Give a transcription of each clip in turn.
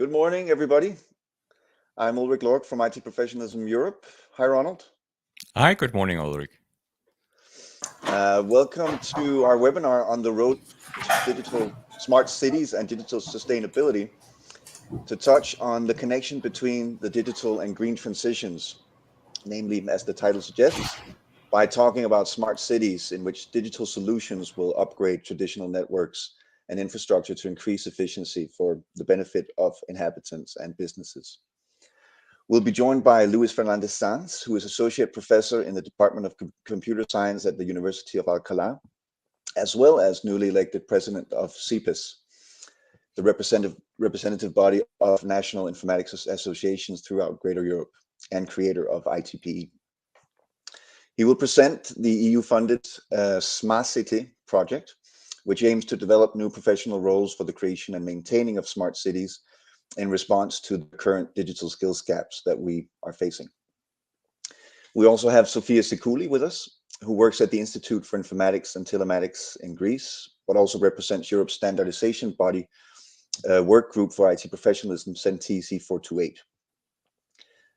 Good morning, everybody. I'm Ulrich Lorck from IT Professionalism Europe. Hi, Ronald. Hi, good morning, Ulrich. Welcome to our webinar on the road to digital smart cities and digital sustainability to touch on the connection between the digital and green transitions, namely, as the title suggests, by talking about smart cities in which digital solutions will upgrade traditional networks and infrastructure to increase efficiency for the benefit of inhabitants and businesses. We'll be joined by Luis Fernandez Sanz, who is Associate Professor in the Department of Computer Science at the University of Alcalá, as well as newly elected President of CIPES, the representative body of national informatics associations throughout Greater Europe, and creator of ITPE. He will present the EU-funded Smart City project, which aims to develop new professional roles for the creation and maintaining of smart cities in response to the current digital skills gaps that we are facing. We also have Sofia Sikouli with us, who works at the Institute for Informatics and Telematics in Greece, but also represents Europe's standardization body work group for IT professionalism, CENTISI 428.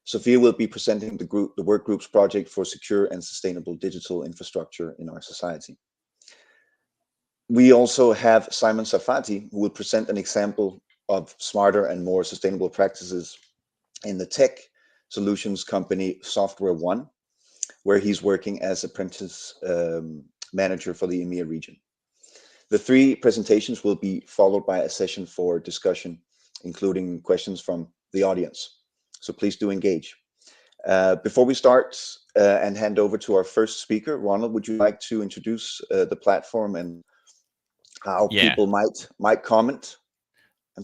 Sofia will be presenting the work group's project for secure and sustainable digital infrastructure in our society. We also have Simon Sarfati, who will present an example of smarter and more sustainable practices in the tech solutions company Software One, where he's working as apprentice manager for the EMEA region. The three presentations will be followed by a session for discussion, including questions from the audience. So please do engage. Before we start and hand over to our first speaker, Ronald, would you like to introduce the platform and how people might comment?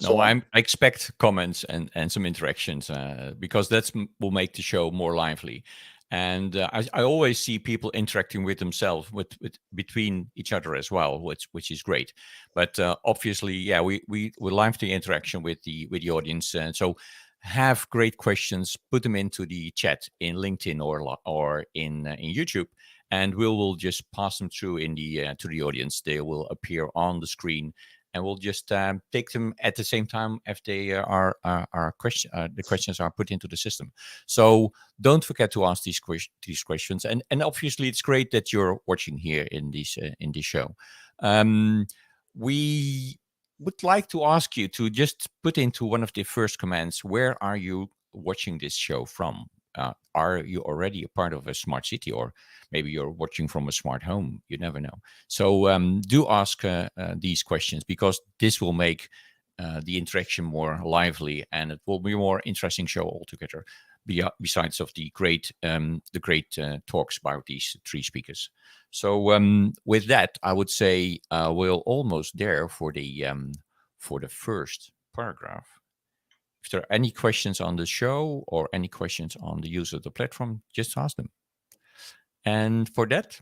I expect comments and some interactions because that will make the show more lively. And I always see people interacting with themselves, with between each other as well, which is great. But obviously, we live the interaction with the audience. So have great questions, put them into the chat in LinkedIn or in YouTube, and we will just pass them through to the audience. They will appear on the screen. And we'll just take them at the same time if they the questions are put into the system. So don't forget to ask these questions. And obviously, it's great that you're watching here in this show. We would like to ask you to just put into one of the first comments, where are you watching this show from? Are you already a part of a smart city, or maybe you're watching from a smart home? You never know. So do ask these questions, because this will make the interaction more lively, and it will be a more interesting show altogether. Besides of the great talks by these three speakers. So with that, I would say we're almost there for the first paragraph. If there are any questions on the show or any questions on the use of the platform, just ask them. And for that,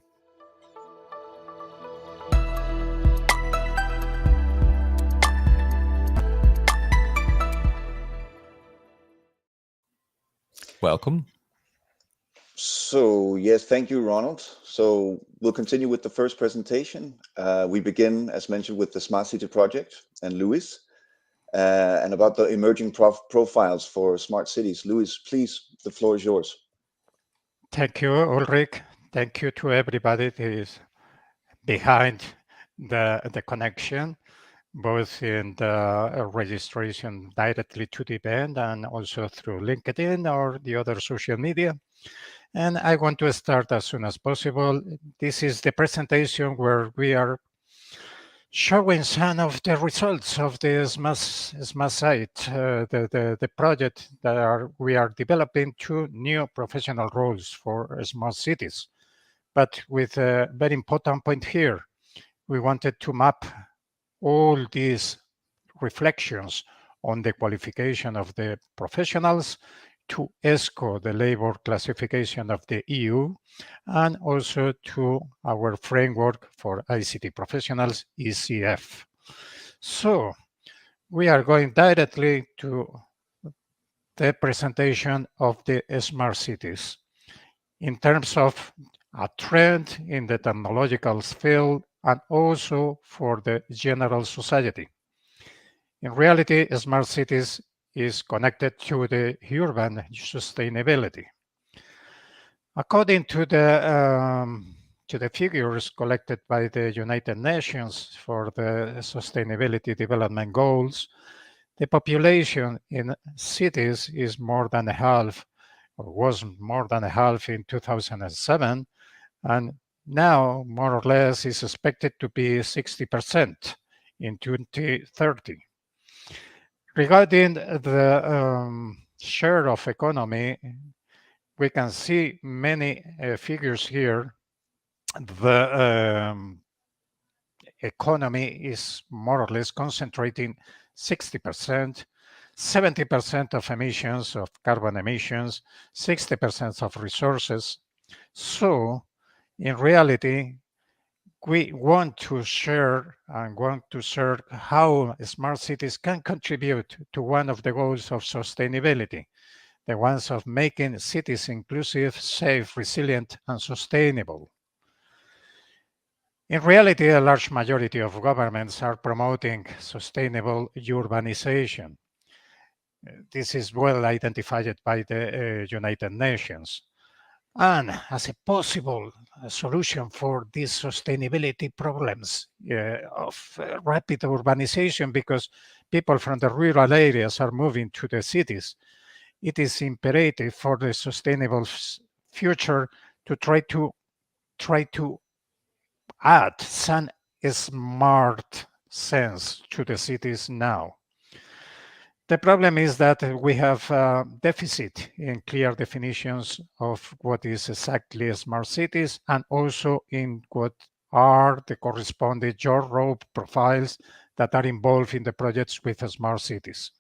welcome. So yes, thank you, Ronald. So we'll continue with the first presentation. We begin, as mentioned, with the Smart City project and Luis. And about the emerging profiles for smart cities. Luis, please, the floor is yours. Thank you, Ulrich. Thank you to everybody that is behind the connection, both in the registration directly to the event and also through LinkedIn or the other social media. And I want to start as soon as possible. This is the presentation where we are showing some of the results of the smart site, the project that we are developing 2 new professional roles for smart cities. But with a very important point here, we wanted to map all these reflections on the qualification of the professionals to ESCO, the labor classification of the EU, and also to our framework for ICT professionals, ECF. So we are going directly to the presentation of the smart cities. In terms of a trend in the technological field and also for the general society. In reality, smart cities is connected to the urban sustainability. According to the figures collected by the United Nations for the Sustainability Development Goals, the population in cities is more than half, or was more than half in 2007, and now more or less is expected to be 60% in 2030. Regarding the share of economy, we can see many figures here. The economy is more or less concentrating 60%, 70% of emissions, of carbon emissions, 60% of resources. So in reality, we want to share and want to share how smart cities can contribute to one of the goals of sustainability, the ones of making cities inclusive, safe, resilient, and sustainable. In reality, a large majority of governments are promoting sustainable urbanization. This is well identified by the United Nations. And as a possible solution for these sustainability problems of rapid urbanization, because people from the rural areas are moving to the cities, it is imperative for the sustainable future to try to add some smart sense to the cities now. The problem is that we have a deficit in clear definitions of what is exactly smart cities, and also in what are the corresponding job role profiles that are involved in the projects with smart cities.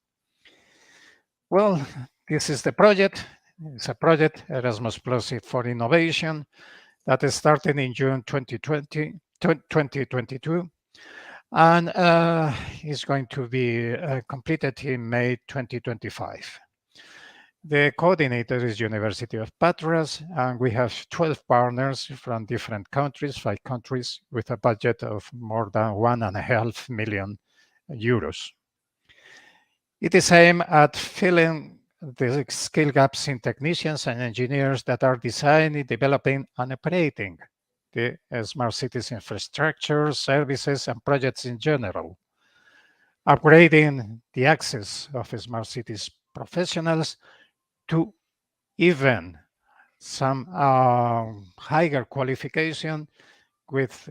Well, this is the project. It's a project, Erasmus Plus for Innovation, that started in June 2022, and is going to be completed in May 2025. The coordinator is University of Patras, and we have 12 partners from different countries, 5 countries, with a budget of more than 1.5 million euros. It is aimed at filling the skill gaps in technicians and engineers that are designing, developing, and operating the smart cities infrastructure, services, and projects in general. Upgrading the access of smart cities professionals to even some higher qualification with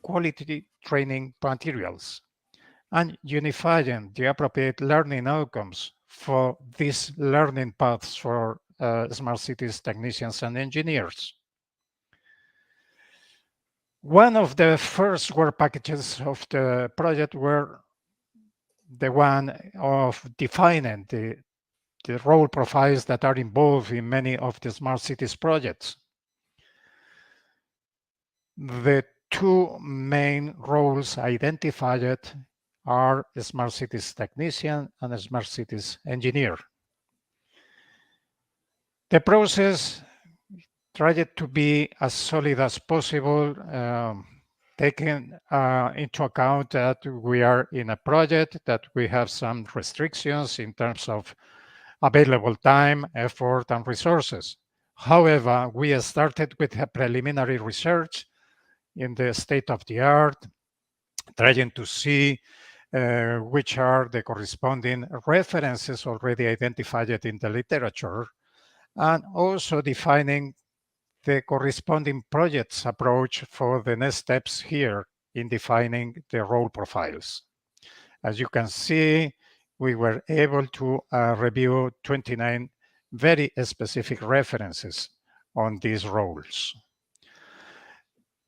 quality training materials, and unifying the appropriate learning outcomes for these learning paths for smart cities technicians and engineers. One of the first work packages of the project were the one of defining the role profiles that are involved in many of the smart cities projects. The 2 main roles identified are a smart cities technician and a smart cities engineer. The process tried to be as solid as possible, taking into account that we are in a project, that we have some restrictions in terms of available time, effort, and resources. However, we started with a preliminary research in the state of the art, trying to see which are the corresponding references already identified in the literature, and also defining the corresponding projects approach for the next steps here in defining the role profiles. As you can see, we were able to review 29 very specific references on these roles.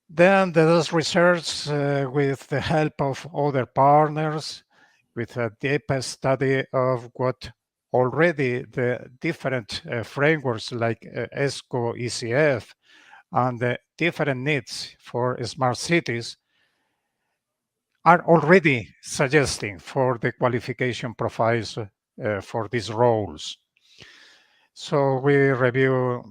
Then those research with the help of other partners, with a deeper study of what already the different frameworks like ESCO, ECF, and the different needs for smart cities are already suggesting for the qualification profiles for these roles. So we review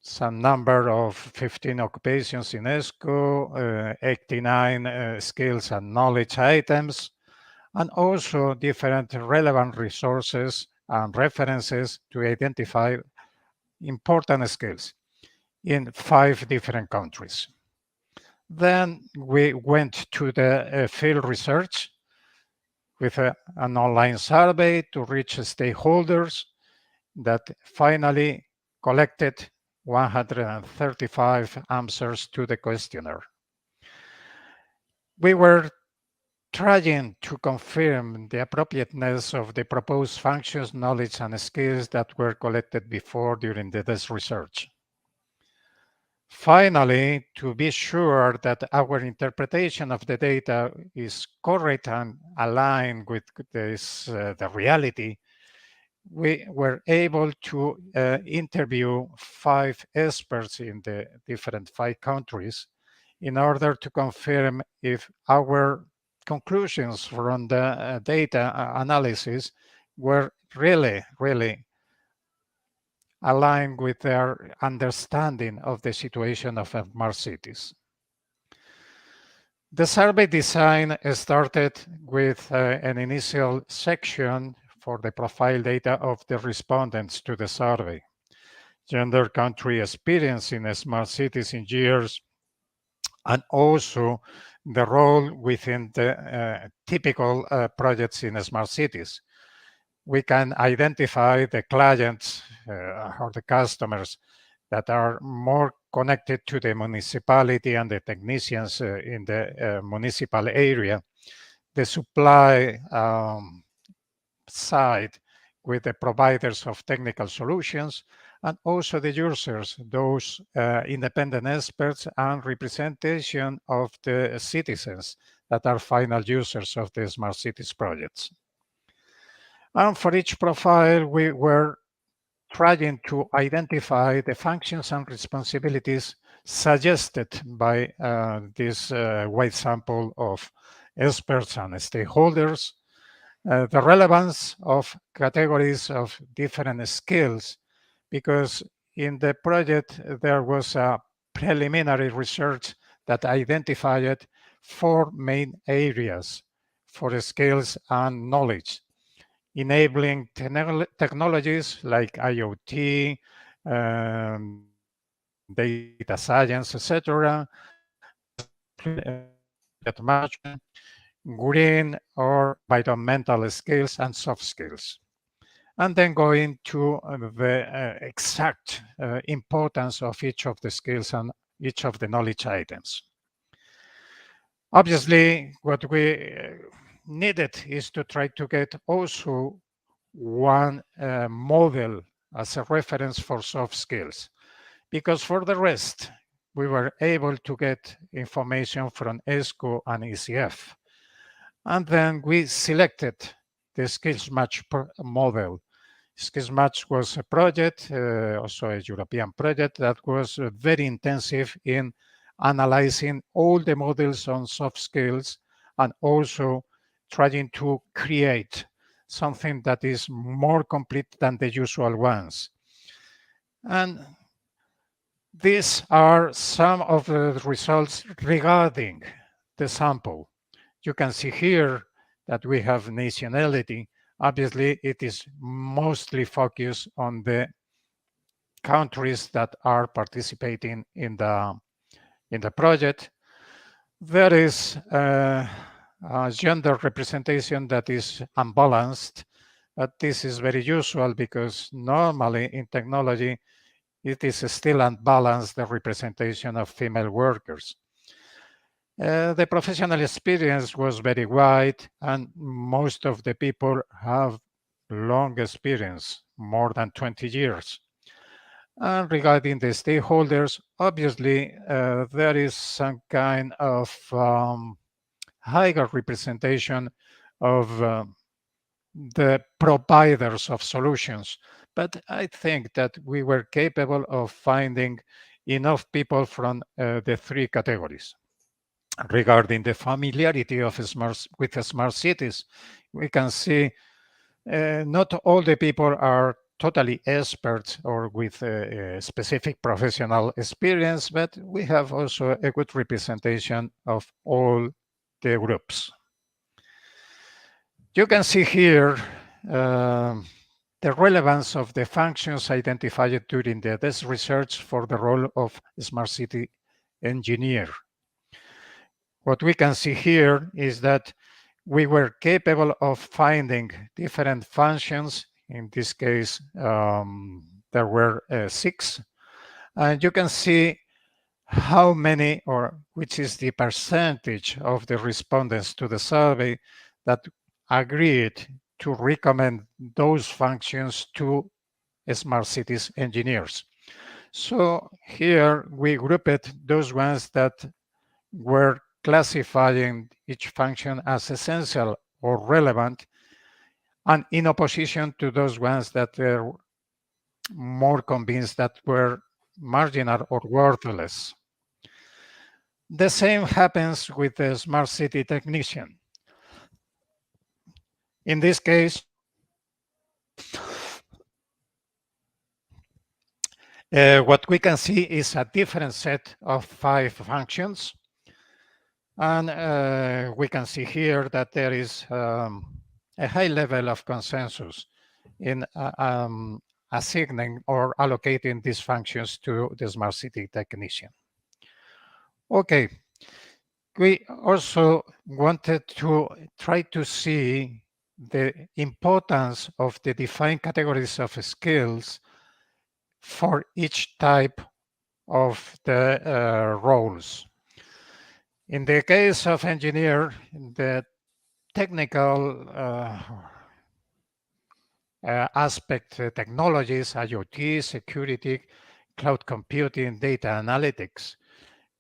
some number of 15 occupations in ESCO, 89 skills and knowledge items, and also different relevant resources and references to identify important skills in 5 different countries. Then we went to the field research with an online survey to reach stakeholders that finally collected 135 answers to the questionnaire. We were trying to confirm the appropriateness of the proposed functions, knowledge, and skills that were collected before during this research. Finally, to be sure that our interpretation of the data is correct and aligned with the reality, we were able to interview 5 experts in the different 5 countries in order to confirm if our conclusions from the data analysis were really aligned with their understanding of the situation of smart cities. The survey design started with an initial section for the profile data of the respondents to the survey, gender, country, experience in smart cities in years, and also the role within the typical projects in smart cities. We can identify the clients or the customers that are more connected to the municipality and the technicians in the municipal area, the supply side with the providers of technical solutions, and also the users, those independent experts and representation of the citizens that are final users of the smart cities projects. And for each profile, we were trying to identify the functions and responsibilities suggested by this wide sample of experts and stakeholders, the relevance of categories of different skills, because in the project there was a preliminary research that identified 4 main areas for skills and knowledge, enabling technologies like IoT, data science, etc., management, green or environmental skills, and soft skills. And then going to the exact importance of each of the skills and each of the knowledge items. Obviously, what we needed is to try to get also one model as a reference for soft skills, because for the rest, we were able to get information from ESCO and ECF. And then we selected the Skills Match model. Skills Match was a project, also a European project, that was very intensive in analyzing all the models on soft skills and also trying to create something that is more complete than the usual ones. And these are some of the results regarding the sample. You can see here that we have nationality. Obviously, it is mostly focused on the countries that are participating in the project. There is a gender representation that is unbalanced, but this is very usual because normally in technology, it is still unbalanced, the representation of female workers. The professional experience was very wide, and most of the people have long experience, more than 20 years. And regarding the stakeholders, obviously, there is some kind of higher representation of the providers of solutions. But I think that we were capable of finding enough people from the 3 categories. Regarding the familiarity of with smart cities, we can see not all the people are totally experts or with a specific professional experience, but we have also a good representation of all the groups. You can see here the relevance of the functions identified during the desk research for the role of smart city engineer. What we can see here is that we were capable of finding different functions. In this case, there were 6. And you can see how many, or which is the percentage of the respondents to the survey that agreed to recommend those functions to smart cities engineers. So here we grouped those ones that were classifying each function as essential or relevant, and in opposition to those ones that were more convinced that were marginal or worthless. The same happens with the smart city technician. In this case, what we can see is a different set of 5 functions. And we can see here that there is a high level of consensus in assigning or allocating these functions to the smart city technician. Okay, we also wanted to try to see the importance of the defined categories of skills for each type of the roles. In the case of engineer, the technical aspect technologies, IoT, security, cloud computing, data analytics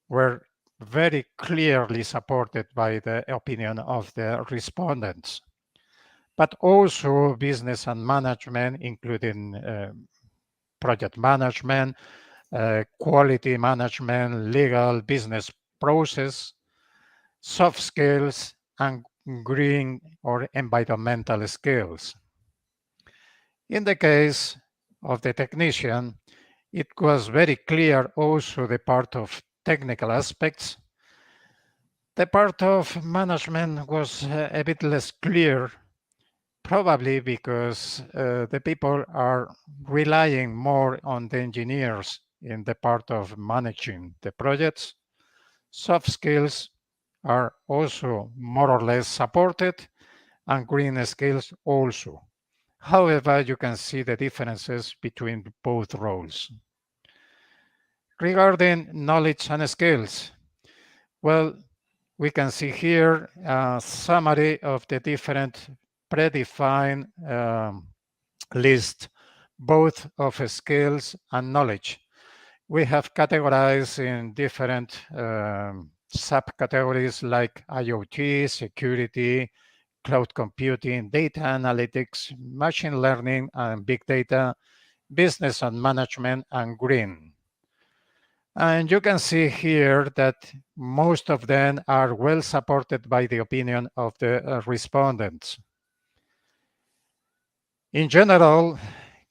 were very clearly supported by the opinion of the respondents. But also business and management, including project management, quality management, legal, business process, soft skills, and green or environmental skills. In the case of the technician, it was very clear also the part of technical aspects. The part of management was a bit less clear, probably because the people are relying more on the engineers in the part of managing the projects. Soft skills are also more or less supported, and green skills also. However, you can see the differences between both roles. Regarding knowledge and skills, well, we can see here a summary of the different predefined list, both of skills and knowledge. We have categorized in different subcategories like IoT, security, cloud computing, data analytics, machine learning and big data, business and management, and green. And you can see here that most of them are well supported by the opinion of the respondents. In general,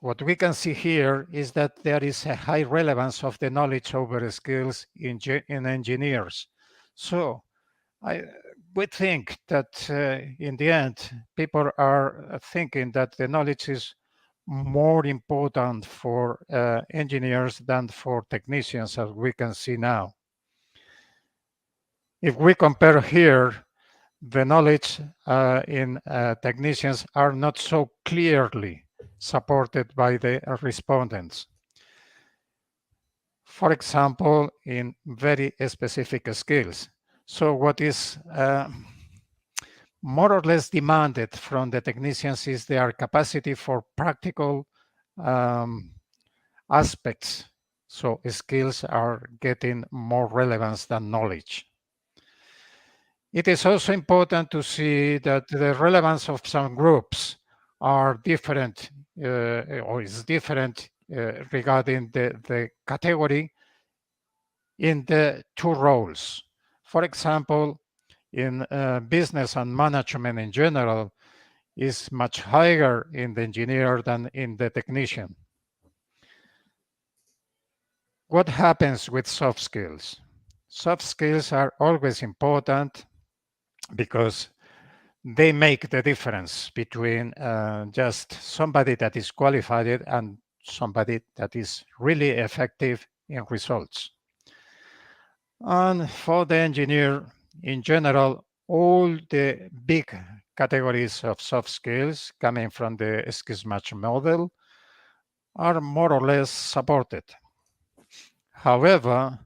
what we can see here is that there is a high relevance of the knowledge over skills in engineers. So we think that in the end, people are thinking that the knowledge is more important for engineers than for technicians, as we can see now. If we compare here, the knowledge in technicians are not so clearly supported by the respondents. For example, in very specific skills. So what is more or less demanded from the technicians is their capacity for practical aspects. So skills are getting more relevance than knowledge. It is also important to see that the relevance of some groups are different or is different regarding the category in the 2 roles. For example, in business and management in general is much higher in the engineer than in the technician. What happens with soft skills? Soft skills are always important because they make the difference between just somebody that is qualified and somebody that is really effective in results. And for the engineer, in general, all the big categories of soft skills coming from the skills match model are more or less supported. However,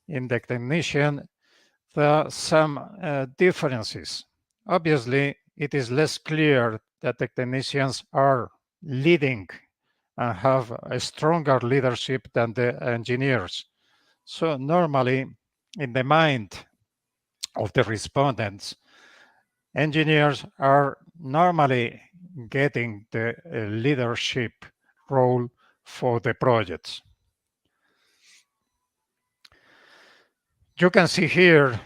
in the technician, there are some differences. Obviously, it is less clear that the technicians are leading and have a stronger leadership than the engineers. So normally, in the mind of the respondents, engineers are normally getting the leadership role for the projects. You can see here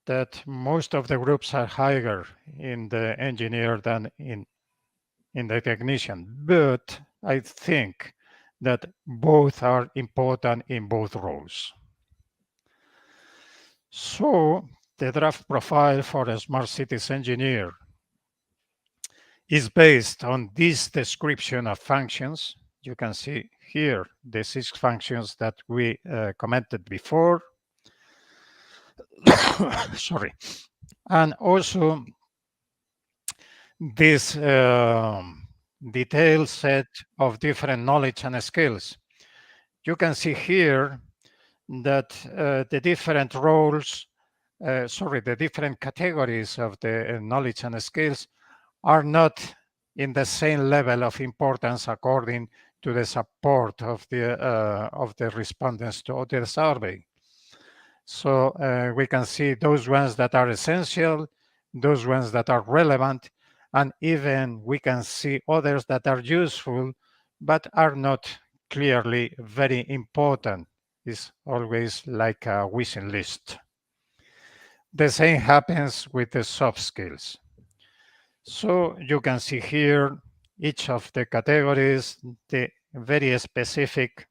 that most of the groups are higher in the engineer than in the technician, but I think that both are important in both roles. So the draft profile for a smart cities engineer is based on this description of functions. You can see here the 6 functions that we commented before. Sorry. And also this detailed set of different knowledge and skills. You can see here that the different roles, the different categories of the knowledge and skills are not in the same level of importance according to the support of the respondents to the survey. So we can see those ones that are essential, those ones that are relevant, and even we can see others that are useful, but are not clearly very important. It's always like a wishing list. The same happens with the soft skills. So you can see here each of the categories, the very specific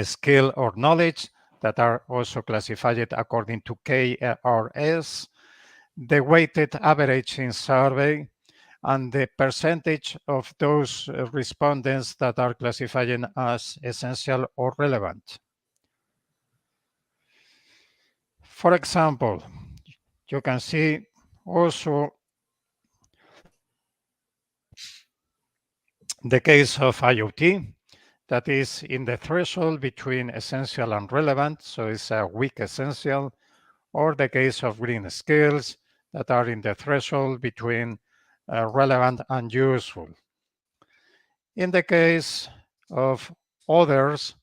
skill or knowledge that are also classified according to KRS, the weighted average in survey, and the percentage of those respondents that are classified as essential or relevant. For example, you can see also the case of IoT, that is in the threshold between essential and relevant, so it's a weak essential, or the case of green skills that are in the threshold between relevant and useful. In the case of others,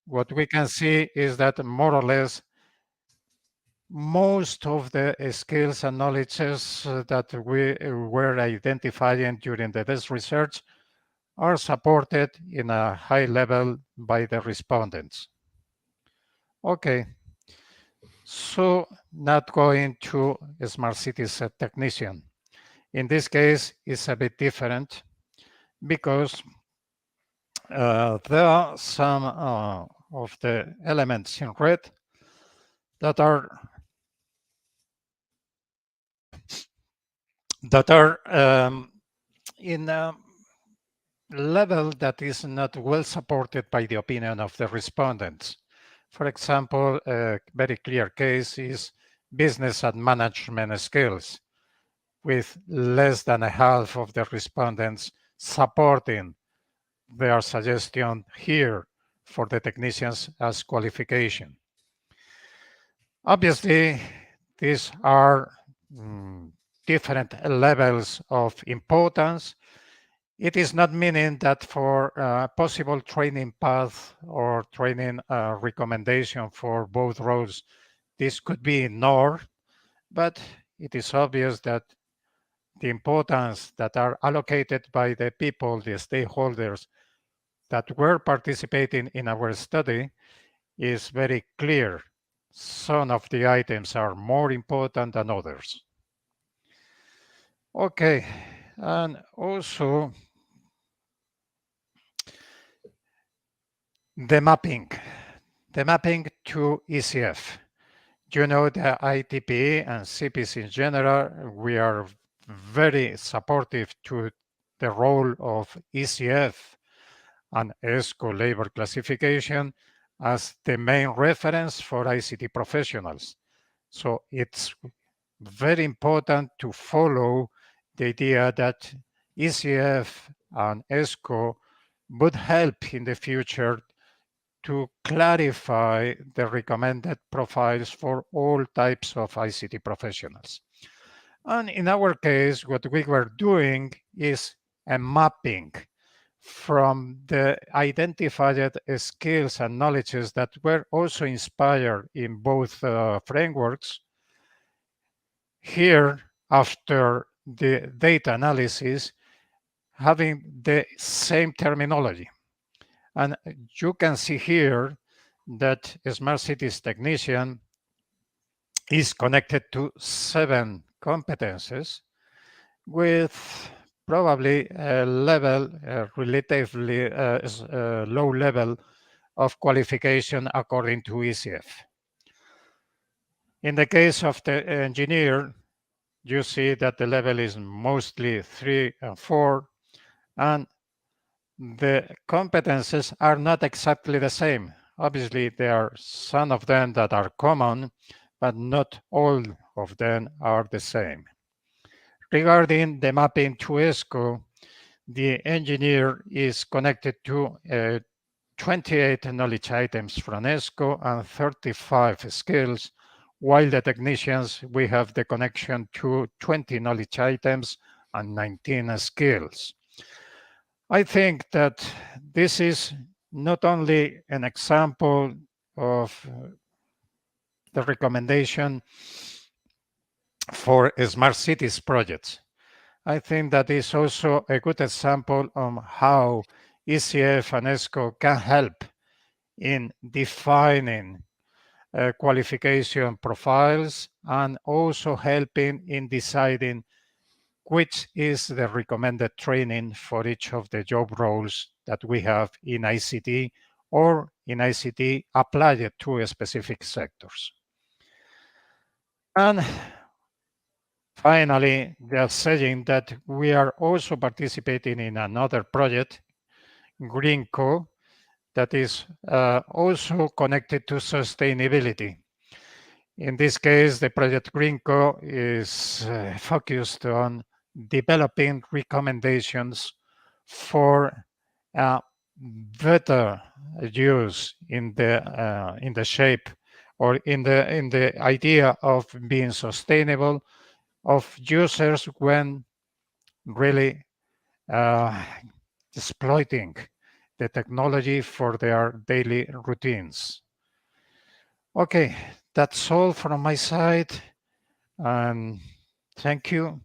what we can see is that more or less most of the skills and knowledges that we were identifying during this research are supported in a high level by the respondents. Okay, so not going to smart cities technician. In this case, it's a bit different because there are some of the elements in red that are in a level that is not well supported by the opinion of the respondents. For example, a very clear case is business and management skills, with less than a half of the respondents supporting their suggestion here for the technicians as qualification. Obviously, these are different levels of importance. It is not meaning that for possible training path or training recommendation for both roles, this could be ignored, but it is obvious that the importance that are allocated by the people, the stakeholders that were participating in our study is very clear. Some of the items are more important than others. Okay, and also the mapping to ECF. You know, the ITPE and CPs in general, we are very supportive to the role of ECF and ESCO labor classification as the main reference for ICT professionals. So it's very important to follow the idea that ECF and ESCO would help in the future to clarify the recommended profiles for all types of ICT professionals. And in our case, what we were doing is a mapping from the identified skills and knowledges that were also inspired in both frameworks. Here, after the data analysis, having the same terminology. And you can see here that a Smart Cities technician is connected to 7 competences with probably a level, relatively low level of qualification according to ECF. In the case of the engineer, you see that the level is mostly 3 and 4, and the competences are not exactly the same. Obviously, there are some of them that are common, but not all of them are the same. Regarding the mapping to ESCO, the engineer is connected to 28 knowledge items from ESCO and 35 skills, while the technicians, we have the connection to 20 knowledge items and 19 skills. I think that this is not only an example of the recommendation for Smart Cities projects. I think that is also a good example on how ECF and ESCO can help in defining qualification profiles and also helping in deciding which is the recommended training for each of the job roles that we have in ICT or in ICT applied to specific sectors. And finally, they are saying that we are also participating in another project, GreenCo, that is also connected to sustainability. In this case, the project GreenCo is focused on developing recommendations for better use in the shape or in the idea of being sustainable of users when really exploiting the technology for their daily routines. Okay, that's all from my side, and thank you.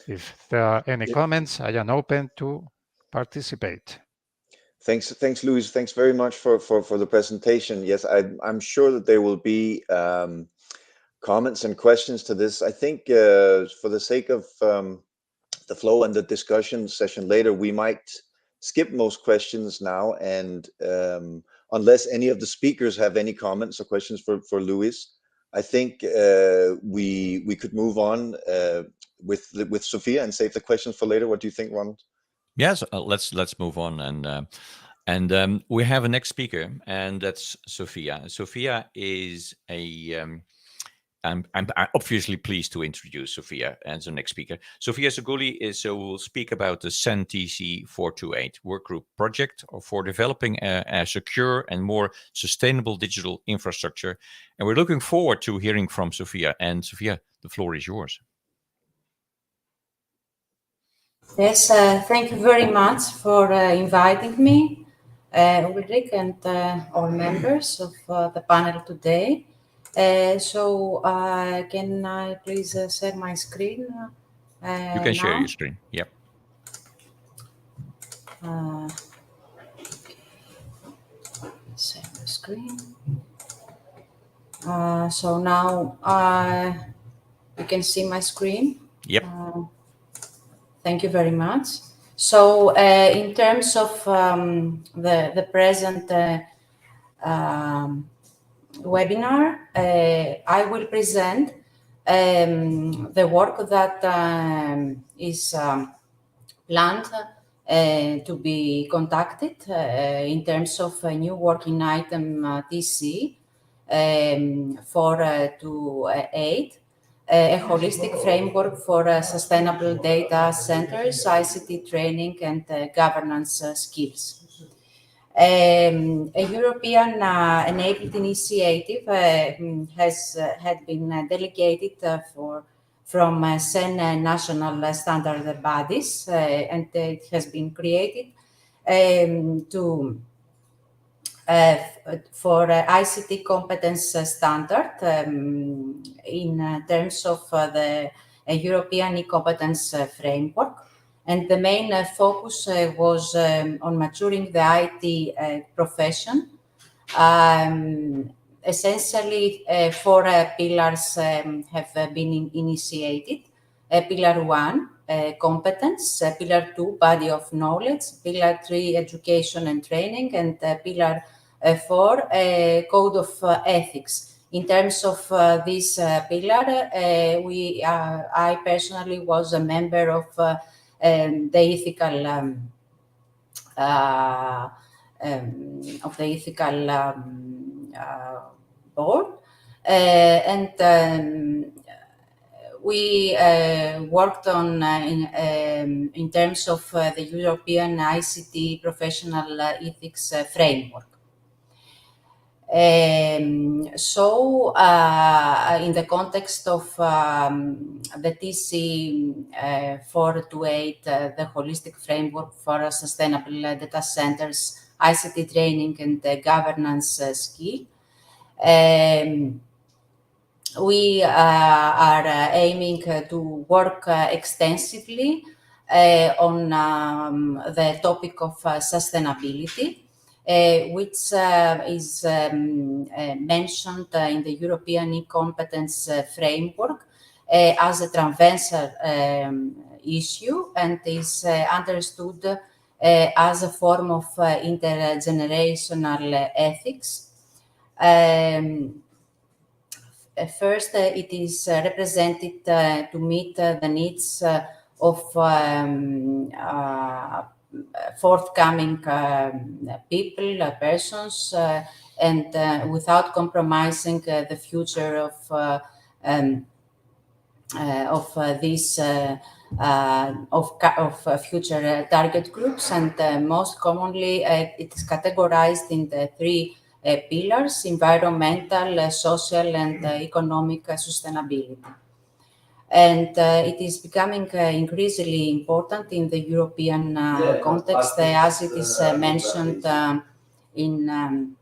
If there are any comments, I am open to participate. Thanks, Luis. Thanks very much for the presentation. Yes, I'm sure that there will be comments and questions to this. I think for the sake of the flow and the discussion session later, we might skip most questions now, and unless any of the speakers have any comments or questions for Luis, I think we could move on with Sophia and save the questions for later. What do you think, Ronald? Yes, let's move on, and we have a next speaker, and that's Sophia. Sophia is a I'm obviously pleased to introduce Sophia as the next speaker. Sophia Zaguli will speak about the CEN-TC 428 workgroup project for developing a secure and more sustainable digital infrastructure. And we're looking forward to hearing from Sophia. And Sophia, the floor is yours. Yes, thank you very much for inviting me, Ulrich, and all members of the panel today. So can I please share my screen? You can share your screen. Yep. Share the screen. So now you can see my screen. Yep. Thank you very much. So in terms of the present webinar, I will present The work that is planned to be conducted in terms of a new working item TC 428, a holistic framework for sustainable data centers, ICT training, and governance skills. A European enabled initiative had been delegated from 10 national standard bodies, and it has been created for ICT competence standard in terms of the European e-competence framework. And the main focus was on maturing the IT profession. Essentially, 4 pillars have been initiated. Pillar 1, competence. Pillar 2, body of knowledge. Pillar 3, education and training. And Pillar 4, code of ethics. In terms of this pillar, I personally was a member of the ethical board, and we worked on in terms of the European ICT professional ethics framework. So, in the context of the TC 428, the holistic framework for sustainable data centers, ICT training, and governance skill, we are aiming to work extensively on the topic of sustainability. Which is mentioned in the European e-competence framework as a transversal issue, and is understood as a form of intergenerational ethics. First, it is represented to meet the needs of forthcoming people, persons, and without compromising the future of future target groups. And most commonly, it is categorized in the 3 pillars: environmental, social, and economic sustainability. And it is becoming increasingly important in the European context, as it is mentioned in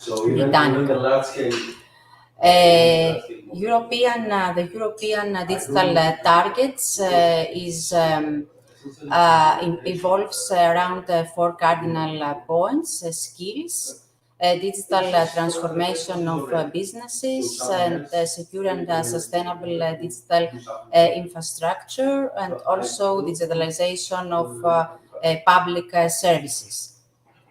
Britannica. The European digital targets evolves around 4 cardinal points: skills, digital transformation of businesses, and secure and sustainable digital infrastructure, and also digitalization of public services.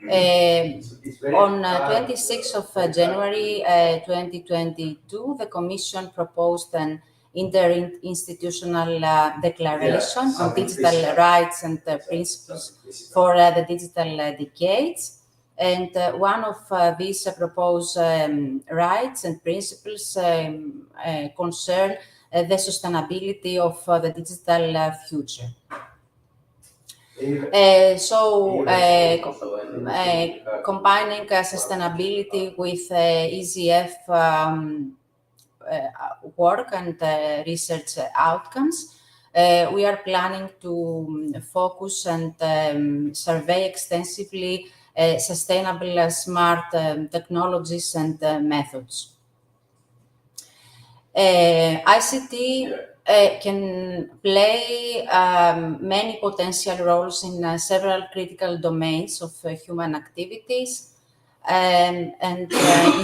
On 26th of January 2022, the Commission proposed an interinstitutional declaration on digital rights and principles for the digital decades. And one of these proposed rights and principles concern the sustainability of the digital future. Combining sustainability with EZF work and research outcomes, we are planning to focus and survey extensively sustainable smart technologies and methods. ICT can play many potential roles in several critical domains of human activities, and in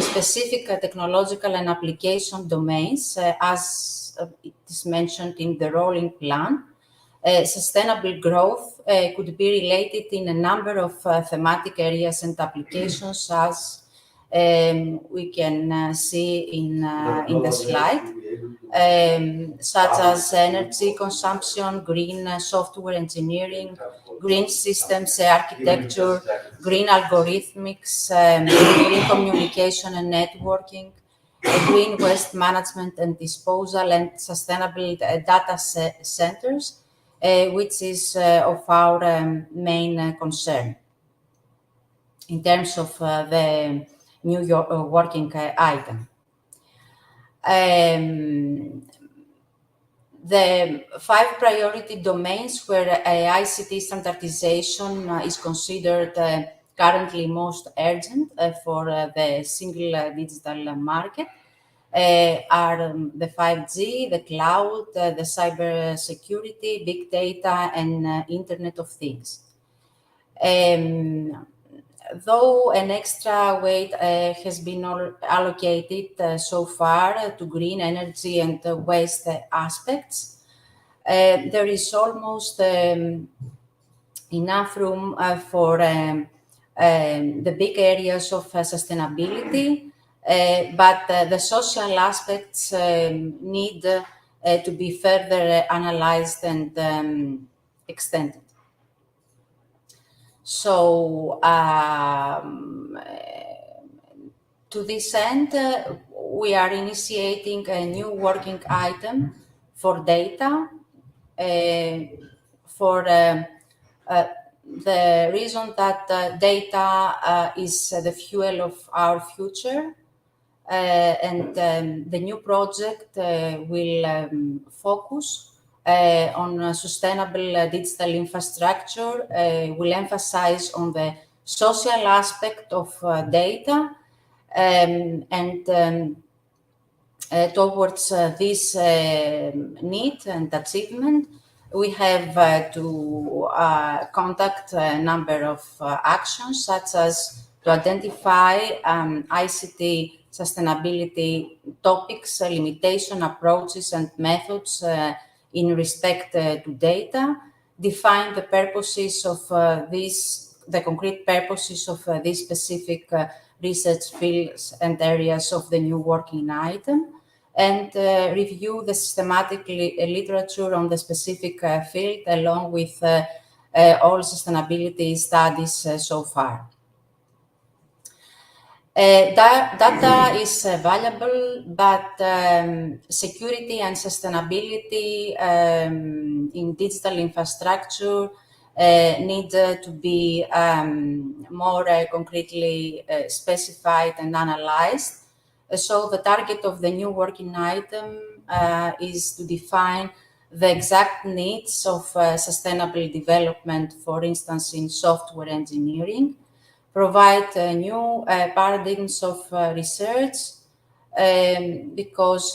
specific technological and application domains, as it is mentioned in the rolling plan. Sustainable growth could be related in a number of thematic areas and applications, as we can see in the slide. such as energy consumption, green software engineering, green systems architecture, green algorithmics, green communication and networking, green waste management and disposal, and sustainable data centers, which is of our main concern in terms of the new working item. The 5 priority domains where ICT standardization is considered currently most urgent for the single digital market are the 5G, the cloud, the cyber security, big data, and Internet of Things. Though an extra weight has been allocated so far to green energy and waste aspects, there is almost enough room for the big areas of sustainability, but the social aspects need to be further analyzed and extended. So, to this end, we are initiating a new working item for data, for the reason that data is the fuel of our future, and the new project will focus on sustainable digital infrastructure, will emphasize on the social aspect of data, and towards this need and achievement, we have to conduct a number of actions, such as to identify ICT sustainability topics, limitation approaches and methods in respect to data, define the purposes of the concrete purposes of these specific research fields and areas of the new working item, and review the systematic literature on the specific field, along with all sustainability studies so far. Data is valuable, but security and sustainability in digital infrastructure need to be more concretely specified and analyzed. So the target of the new working item is to define the exact needs of sustainable development, for instance, in software engineering, provide new paradigms of research, because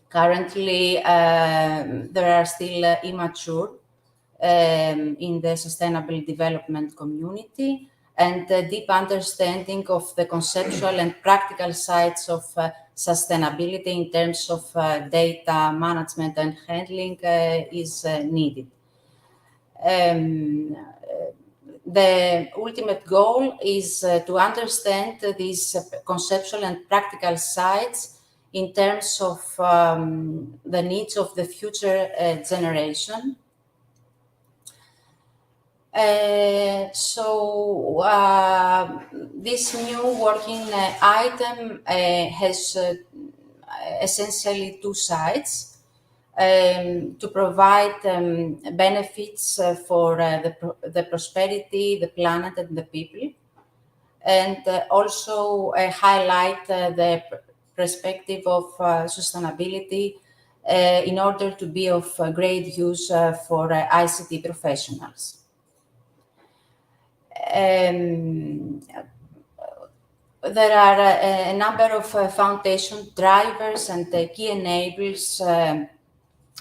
currently there are still immature in the sustainable development community, and a deep understanding of the conceptual and practical sides of sustainability in terms of data management and handling is needed. The ultimate goal is to understand these conceptual and practical sides in terms of the needs of the future generation. This new working item has essentially 2 sides. To provide benefits for the prosperity, the planet, and the people, and also highlight the perspective of sustainability in order to be of great use for ICT professionals. There are a number of foundation drivers and key enablers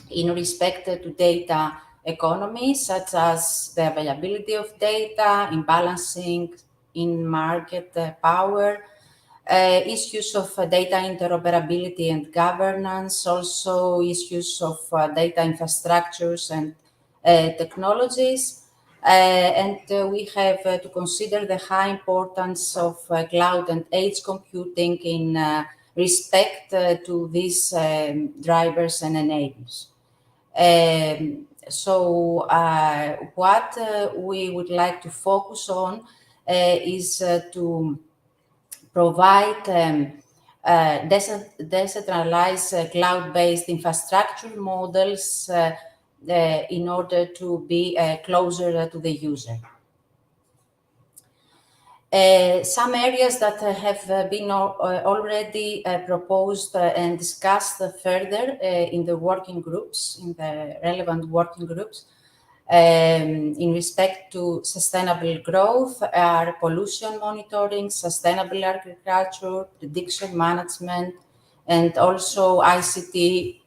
in respect to data economy, such as the availability of data, imbalancing in market power, issues of data interoperability and governance, also issues of data infrastructures and technologies. And we have to consider the high importance of cloud and edge computing in respect to these drivers and enablers. So what we would like to focus on is to provide decentralized cloud-based infrastructure models in order to be closer to the user. Some areas that have been already proposed and discussed further in the working groups, in the relevant working groups, in respect to sustainable growth are pollution monitoring, sustainable agriculture, prediction management, and also ICT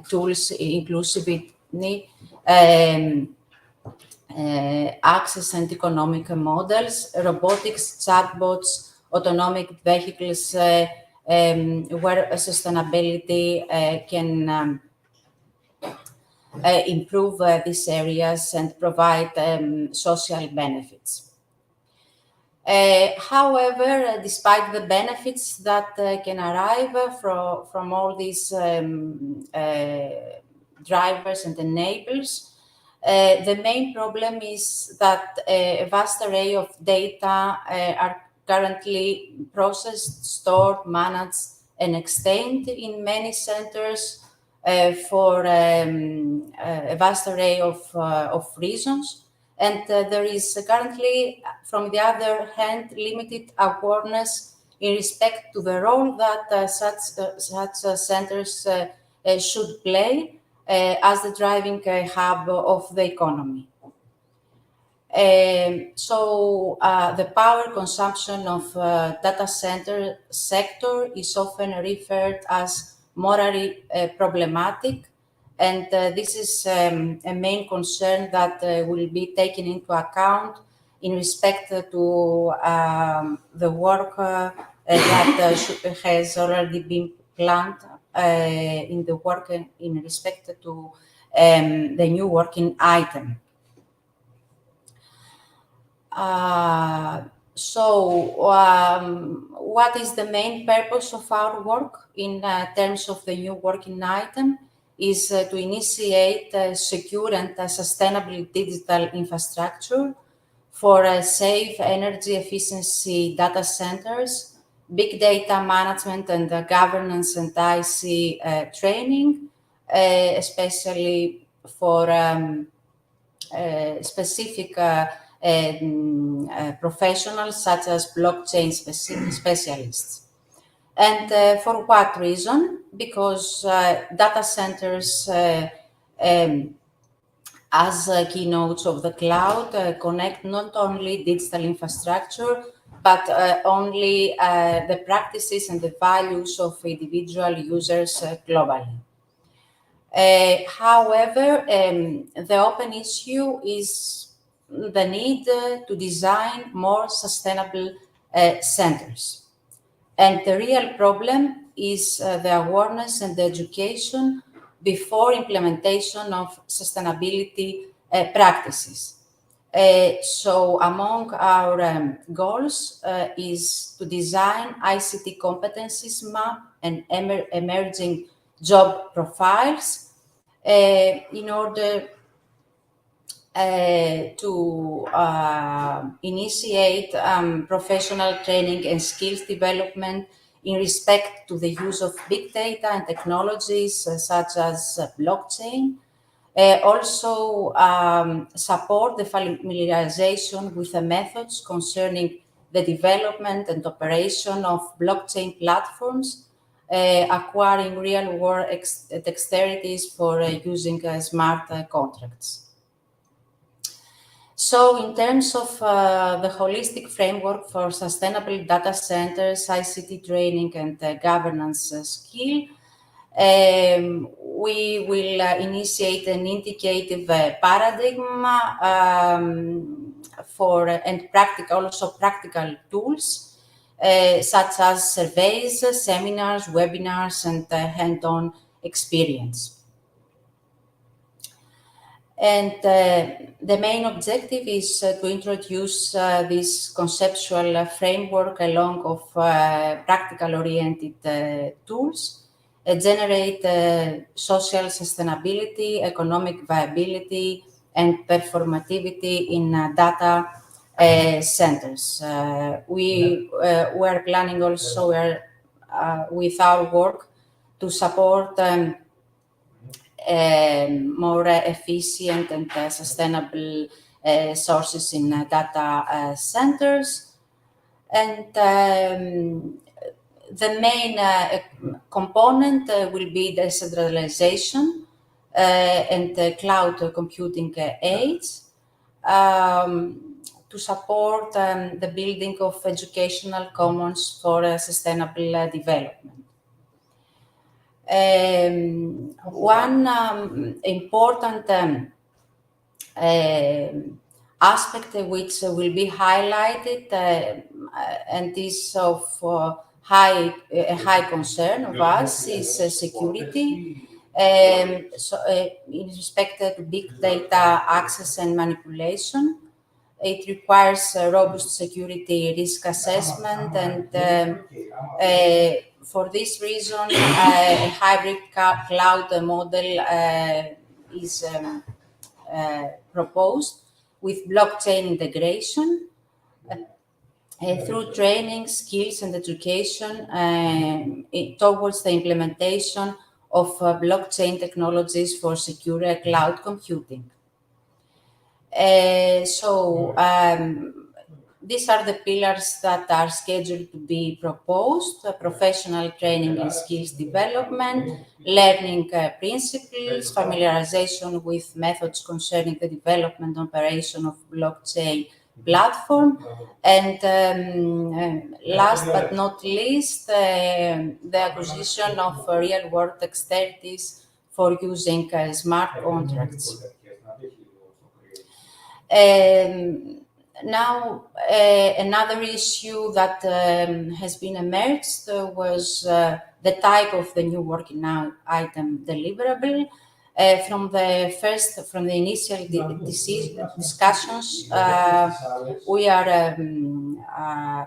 tools inclusivity, access and economic models, robotics, chatbots, autonomic vehicles, where sustainability can improve these areas and provide social benefits. However, despite the benefits that can arrive from all these drivers and enablers, the main problem is that a vast array of data are currently processed, stored, managed, and extended in many centers for a vast array of reasons. And there is currently, from the other hand, limited awareness in respect to the role that such centers should play as the driving hub of the economy. So the power consumption of data center sector is often referred as morally problematic, and this is a main concern that will be taken into account in respect to the work that has already been planned in the work in respect to the new working item. What is the main purpose of our work in terms of the new working item is to initiate secure and sustainable digital infrastructure for safe energy efficiency data centers, big data management and governance and IC training, especially for specific professionals such as blockchain specialists. And for what reason? Because data centers as keynotes of the cloud connect not only digital infrastructure, but only the practices and the values of individual users globally. However, the open issue is the need to design more sustainable centers. And the real problem is the awareness and the education before implementation of sustainability practices. So among our goals is to design ICT competencies map and emerging job profiles in order to initiate professional training and skills development in respect to the use of big data and technologies such as blockchain. Also support the familiarization with the methods concerning the development and operation of blockchain platforms, acquiring real-world dexterities for using smart contracts. So in terms of the holistic framework for sustainable data centers, ICT training and governance skill, we will initiate an indicative paradigm and practical tools such as surveys, seminars, webinars, and hand-on experience. And the main objective is to introduce this conceptual framework along of practical-oriented tools, generate social sustainability, economic viability, and performativity in data centers. We are planning also with our work to support more efficient and sustainable sources in data centers. And the main component will be decentralization and cloud computing aids to support the building of educational commons for sustainable development. One important aspect which will be highlighted and is of high concern of us is security. So, in respect to big data access and manipulation, it requires robust security risk assessment, and for this reason, a hybrid cloud model is proposed with blockchain integration through training, skills, and education towards the implementation of blockchain technologies for secure cloud computing. These are the pillars that are scheduled to be proposed: professional training and skills development, learning principles, familiarization with methods concerning the development and operation of blockchain platform, and last but not least, the acquisition of real-world dexterities for using smart contracts. Now, another issue that has been emerged was the type of the new working item deliverable. From the initial discussions, we are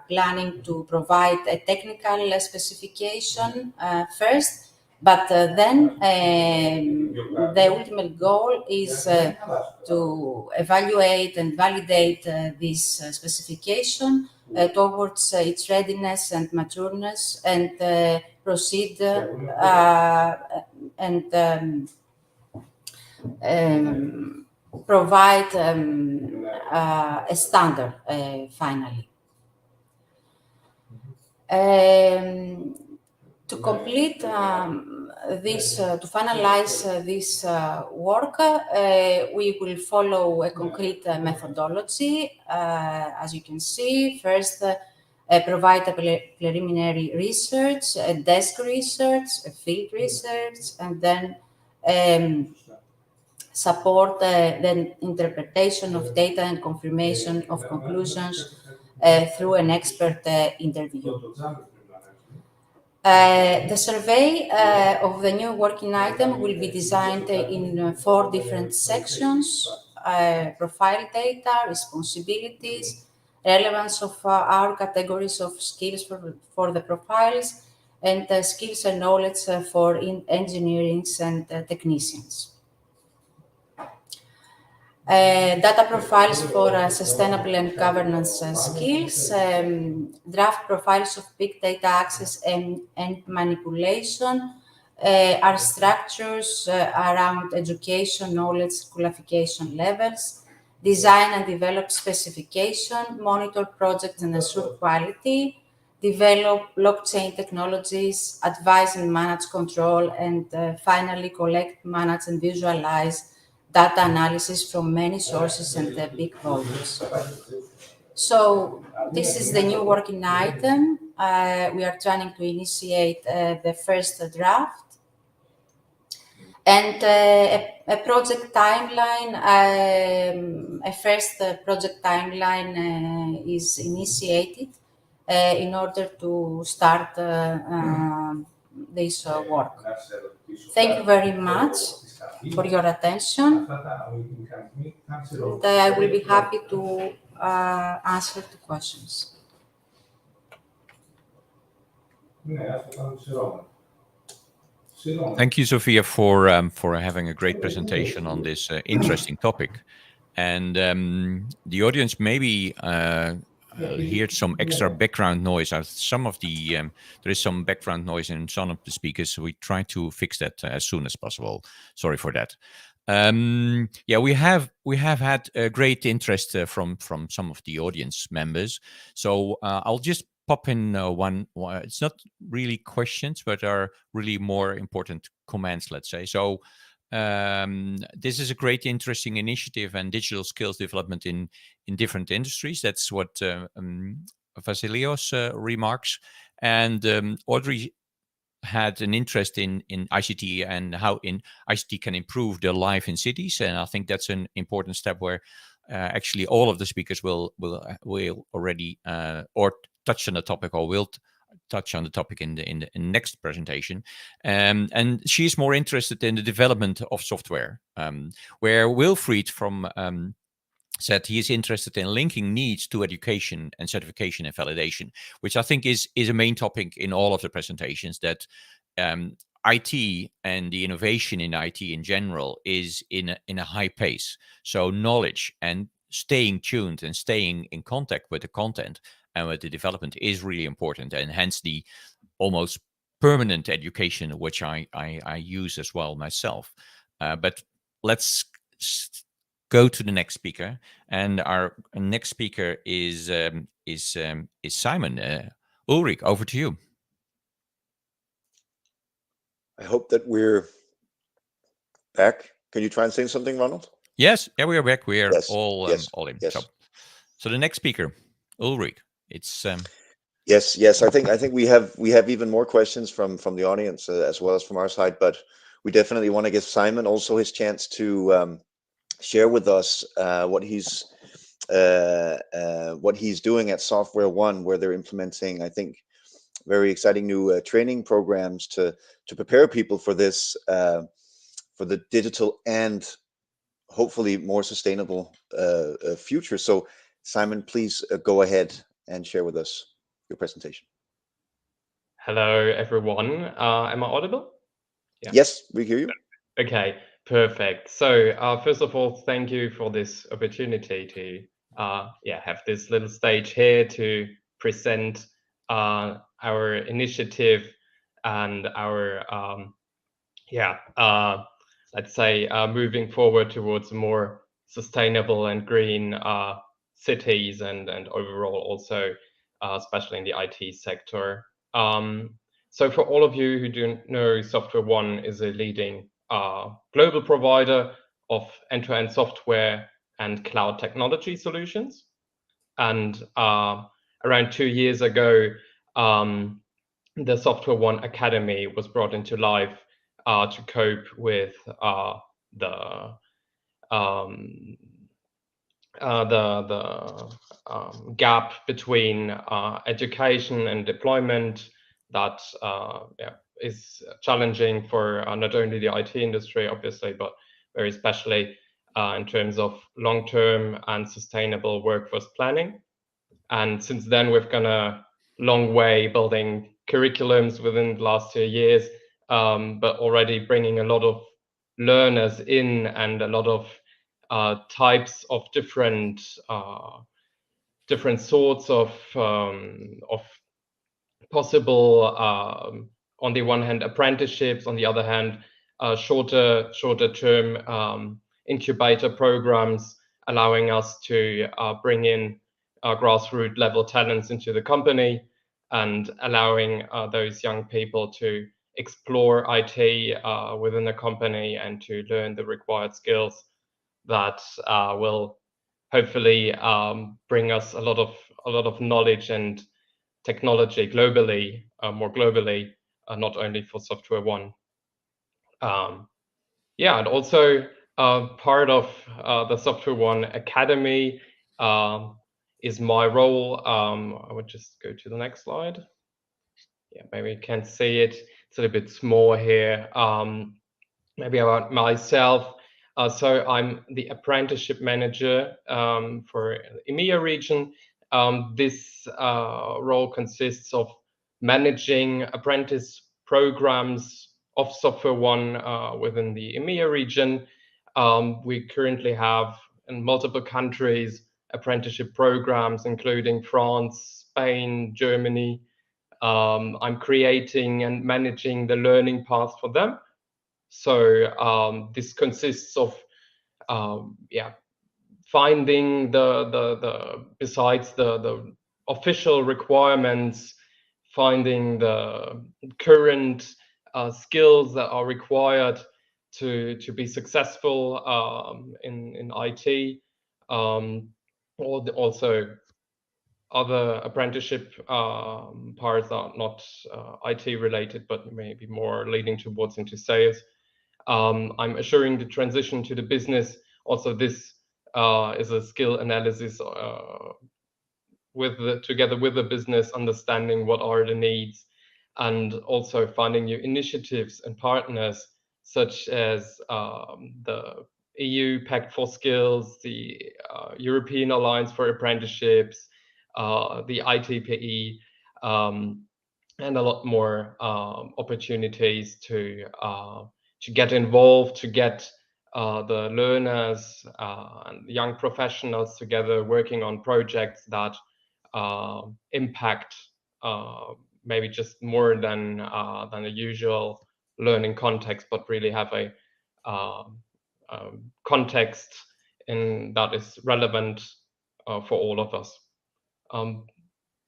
planning to provide a technical specification first. But then the ultimate goal is to evaluate and validate this specification towards its readiness and matureness, and proceed and provide a standard finally. To complete this, to finalize this work, we will follow a concrete methodology. As you can see, first, provide a preliminary research, a desk research, a field research, and then support the interpretation of data and confirmation of conclusions through an expert interview. The survey of the new working item will be designed in 4 different sections: profile data, responsibilities, relevance of our categories of skills for the profiles, and skills and knowledge for engineers and technicians. Data profiles for sustainable and governance skills, draft profiles of big data access and manipulation, are structures around education, knowledge, qualification levels, design and develop specification, monitor projects and ensure quality, develop blockchain technologies, advise and manage control, and finally collect, manage, and visualize data analysis from many sources and big volumes. So this is the new working item. We are trying to initiate the first draft. And a project timeline, a first project timeline is initiated in order to start this work. Thank you very much. for your attention. And I will be happy to answer the questions. Thank you, Sophia, for having a great presentation on this interesting topic. And the audience maybe heard some extra background noise. Some of the there is some background noise in some of the speakers, so we try to fix that as soon as possible. Sorry for that. Yeah, we have had a great interest from some of the audience members. So I'll just pop in one. It's not really questions, but are really more important comments, let's say. So this is a great, interesting initiative and digital skills development in different industries. That's what Vasilios remarks. And Audrey had an interest in ICT and how ICT can improve the life in cities. And I think that's an important step where actually all of the speakers will already or touch on the topic or will touch on the topic in the next presentation. And she's more interested in the development of software, where Wilfried from said he is interested in linking needs to education and certification and validation, which I think is a main topic in all of the presentations, that IT and the innovation in IT in general is in a high pace. So knowledge and staying tuned and staying in contact with the content and with the development is really important, and hence the almost permanent education, which I use as well myself. But let's go to the next speaker, and our next speaker is Simon. Ulrich, over to you. I hope that we're back. Can you try and say something, Ronald? Yes, yeah, we are back. We are Yes. all in. Yes. So the next speaker, Ulrich. It's Yes. I think we have even more questions from the audience as well as from our side, but we definitely want to give Simon also his chance to share with us what he's doing at Software One, where they're implementing, I think, very exciting new training programs to prepare people for this, for the digital and hopefully more sustainable future. So, Simon, please go ahead and share with us your presentation. Hello, everyone. Am I audible? Yeah. Yes, we hear you. Okay, perfect. So first of all, thank you for this opportunity to have this little stage here to present our initiative and our let's say moving forward towards more sustainable and green cities and overall also especially in the IT sector. So for all of you who don't know, Software One is a leading global provider of end-to-end software and cloud technology solutions. And around 2 years ago, the Software One Academy was brought into life to cope with the gap between education and deployment that is challenging for not only the IT industry, obviously, but very especially in terms of long-term and sustainable workforce planning. And since then, we've gone a long way building curriculums within the last 2 years, but already bringing a lot of learners in and a lot of types of different sorts of possible, on the one hand, apprenticeships, on the other hand, shorter term incubator programs, allowing us to bring in grassroots level talents into the company and allowing those young people to explore IT within the company and to learn the required skills that will hopefully bring us a lot of knowledge and technology globally, more globally, not only for Software One. And also part of the Software One Academy is my role. I would just go to the next slide. Yeah, maybe you can see it. It's a little bit small here. maybe about myself. So I'm the apprenticeship manager for EMEA region. This role consists of managing apprentice programs of SoftwareOne within the EMEA region. We currently have in multiple countries apprenticeship programs, including France, Spain, Germany. I'm creating and managing the learning path for them. So this consists of finding the besides the official requirements, finding the current skills that are required to be successful in IT, also other apprenticeship parts are not IT related, but maybe more leading towards into sales. I'm assuring the transition to the business. Also, this is a skill analysis together with the business, understanding what are the needs, and also finding new initiatives and partners, such as the EU Pact for Skills, the European Alliance for Apprenticeships, the ITPE, and a lot more opportunities to get involved, to get the learners and young professionals together working on projects that impact maybe just more than a usual learning context, but really have a context that is relevant for all of us.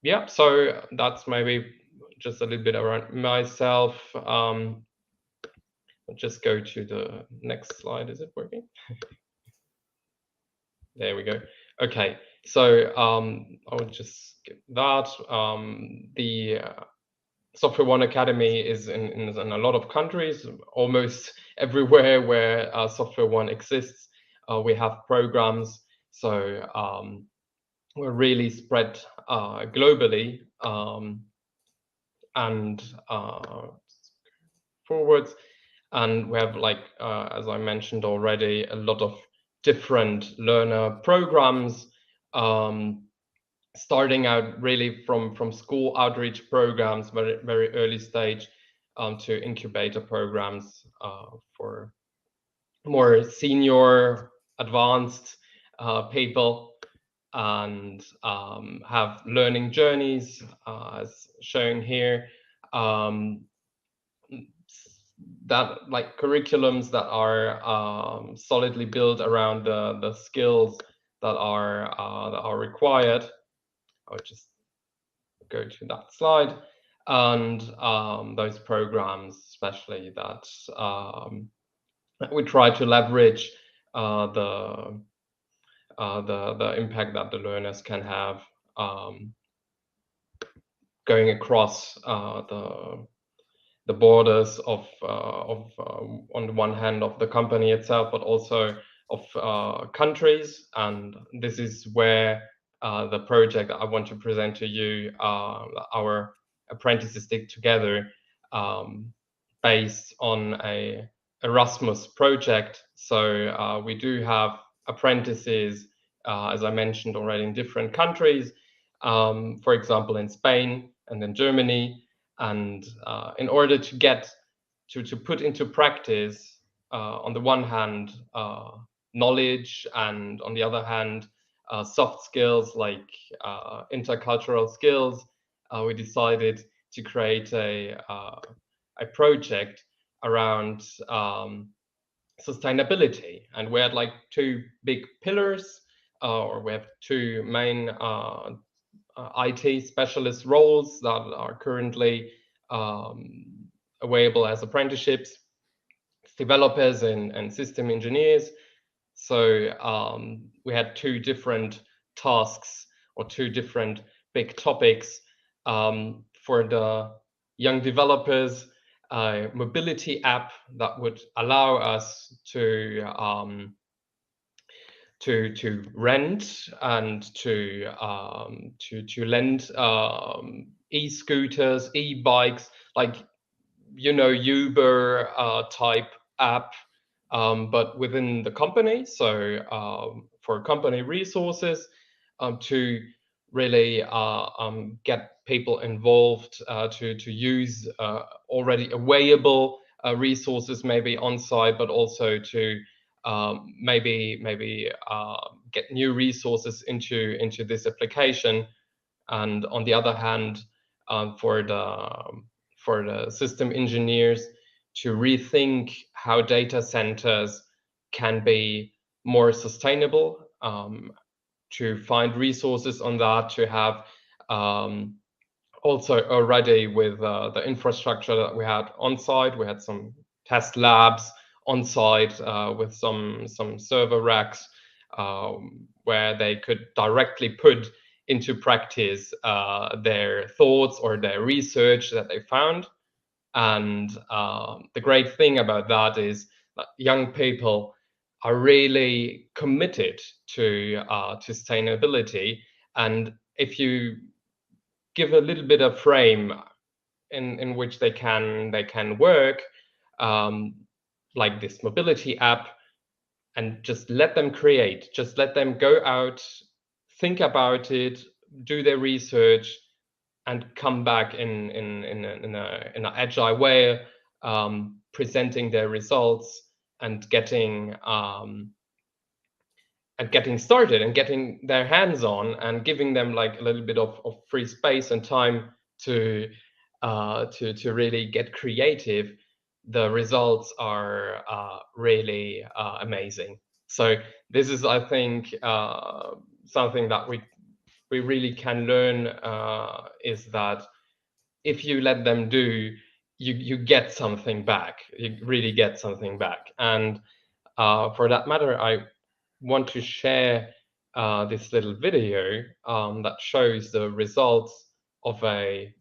Yeah, so that's maybe just a little bit around myself. I'll just go to the next slide. Is it working? There we go. Okay, so I will just skip that. The SoftwareOne Academy is in a lot of countries, almost everywhere where SoftwareOne exists. We have programs, so we're really spread globally, and forwards. And we have, like, as I mentioned already, a lot of different learner programs, starting out really from school outreach programs, very early stage, to incubator programs for more senior, advanced people, and have learning journeys as shown here, that like curriculums that are solidly built around the skills that are required. I'll just go to that slide, and those programs, especially that we try to leverage the impact that the learners can have going across the borders of on the one hand of the company itself, but also of countries. And this is where the project that I want to present to you, our apprentices stick together, based on a Erasmus project. So we do have apprentices, as I mentioned already, in different countries, for example in Spain and in Germany. And in order to get to put into practice, on the one hand, knowledge, and on the other hand, soft skills like intercultural skills, we decided to create a project around sustainability. And we had like two big pillars, or we have two main IT specialist roles that are currently available as apprenticeships: developers and system engineers. So we had two different tasks, or two different big topics. For the young developers, a mobility app that would allow us to rent and to lend e-scooters, e-bikes, like, you know, Uber type app, but within the company. So for company resources, to really get people involved, to use already available resources, maybe on site, but also to maybe get new resources into this application. And on the other hand, for the system engineers to rethink how data centers can be more sustainable, to find resources on that, to have also already with the infrastructure that we had on site, we had some test labs on site with some server racks where they could directly put into practice their thoughts or their research that they found. And the great thing about that is that young people are really committed to sustainability. And if you give a little bit of frame in which they can work, like this mobility app, and just let them create, just let them go out, think about it, do their research, and come back in an agile way, presenting their results and getting started and getting their hands on, and giving them like a little bit of free space and time to really get creative. The results are really amazing. So this is, I think, something that we really can learn, is that if you let them do, you get something back. You really get something back. And for that matter, I want to share this little video that shows the results of a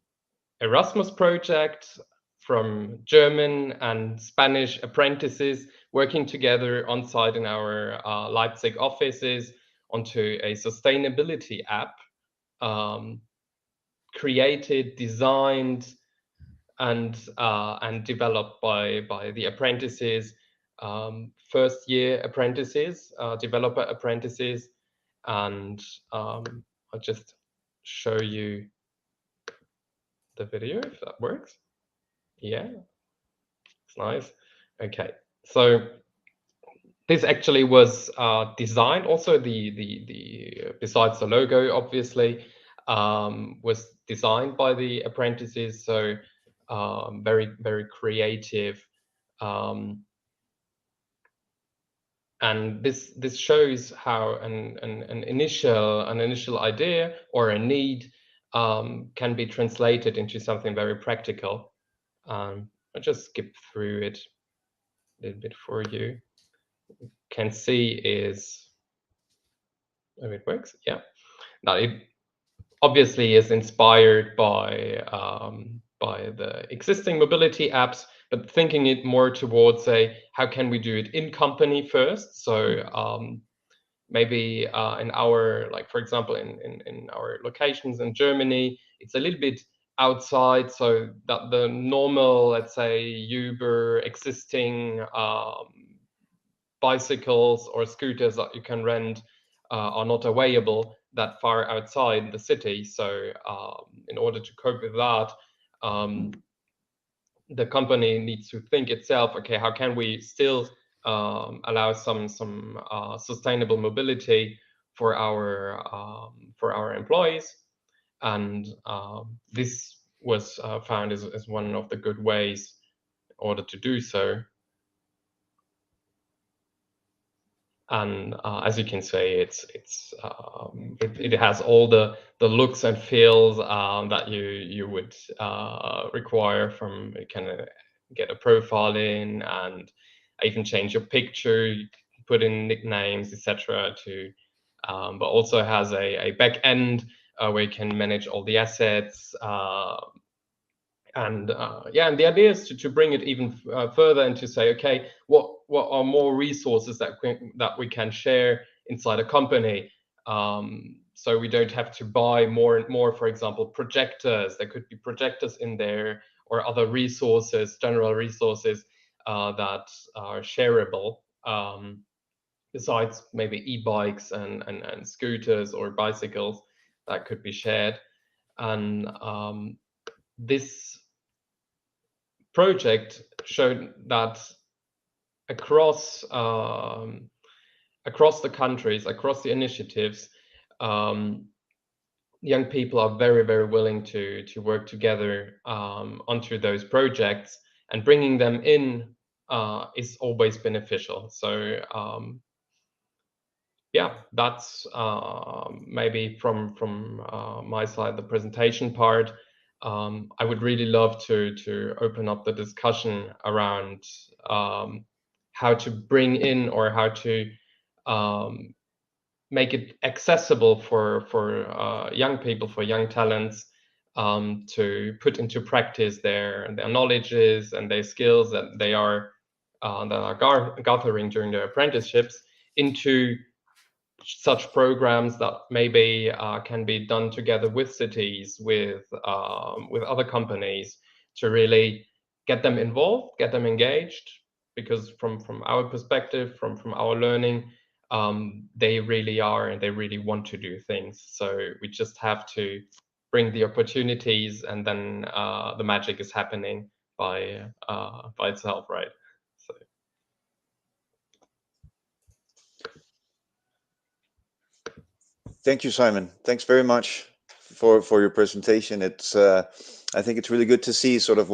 Erasmus project from German and Spanish apprentices working together on site in our Leipzig offices onto a sustainability app, created, designed, and developed by the apprentices, first year apprentices, developer apprentices. And I'll just show you the video if that works. Yeah, it's nice. Okay, so this actually was designed, also the besides the logo, obviously, was designed by the apprentices. So very creative, and this shows how an initial idea or a need can be translated into something very practical. I'll just skip through it a little bit for you. Can see is, oh, it works. Yeah. Now it obviously is inspired by the existing mobility apps, but thinking it more towards how can we do it in company first? So maybe in our, like, for example, in our locations in Germany, it's a little bit outside, so that the normal, let's say, Uber existing bicycles or scooters that you can rent are not available that far outside the city. So in order to cope with that, the company needs to think itself, okay, how can we still allow some sustainable mobility for our employees? And this was found as one of the good ways in order to do so. And as you can see, it has all the looks and feels that you would require from. You can get a profile in, and even change your picture, put in nicknames, etc. To, but also has a back end where you can manage all the assets. And the idea is to bring it even further and to say, okay, what are more resources that we can share inside a company, so we don't have to buy more and more. For example, projectors. There could be projectors in there, or other resources, general resources that are shareable, besides maybe e-bikes and scooters or bicycles that could be shared. And this project showed that across the countries, across the initiatives, young people are very, very willing to work together onto those projects, and bringing them in is always beneficial. So yeah, that's maybe from my side, the presentation part. I would really love to open up the discussion around how to bring in, or how to make it accessible for young people, for young talents, to put into practice their knowledges and their skills that they are gathering during their apprenticeships into such programs that maybe can be done together with cities, with other companies, to really get them involved, get them engaged. Because from our perspective, from our learning, they really are, and they really want to do things. So we just have to bring the opportunities, and then the magic is happening by itself, right? So. Thank you, Simon. Thanks very much for your presentation. It's I think it's really good to see sort of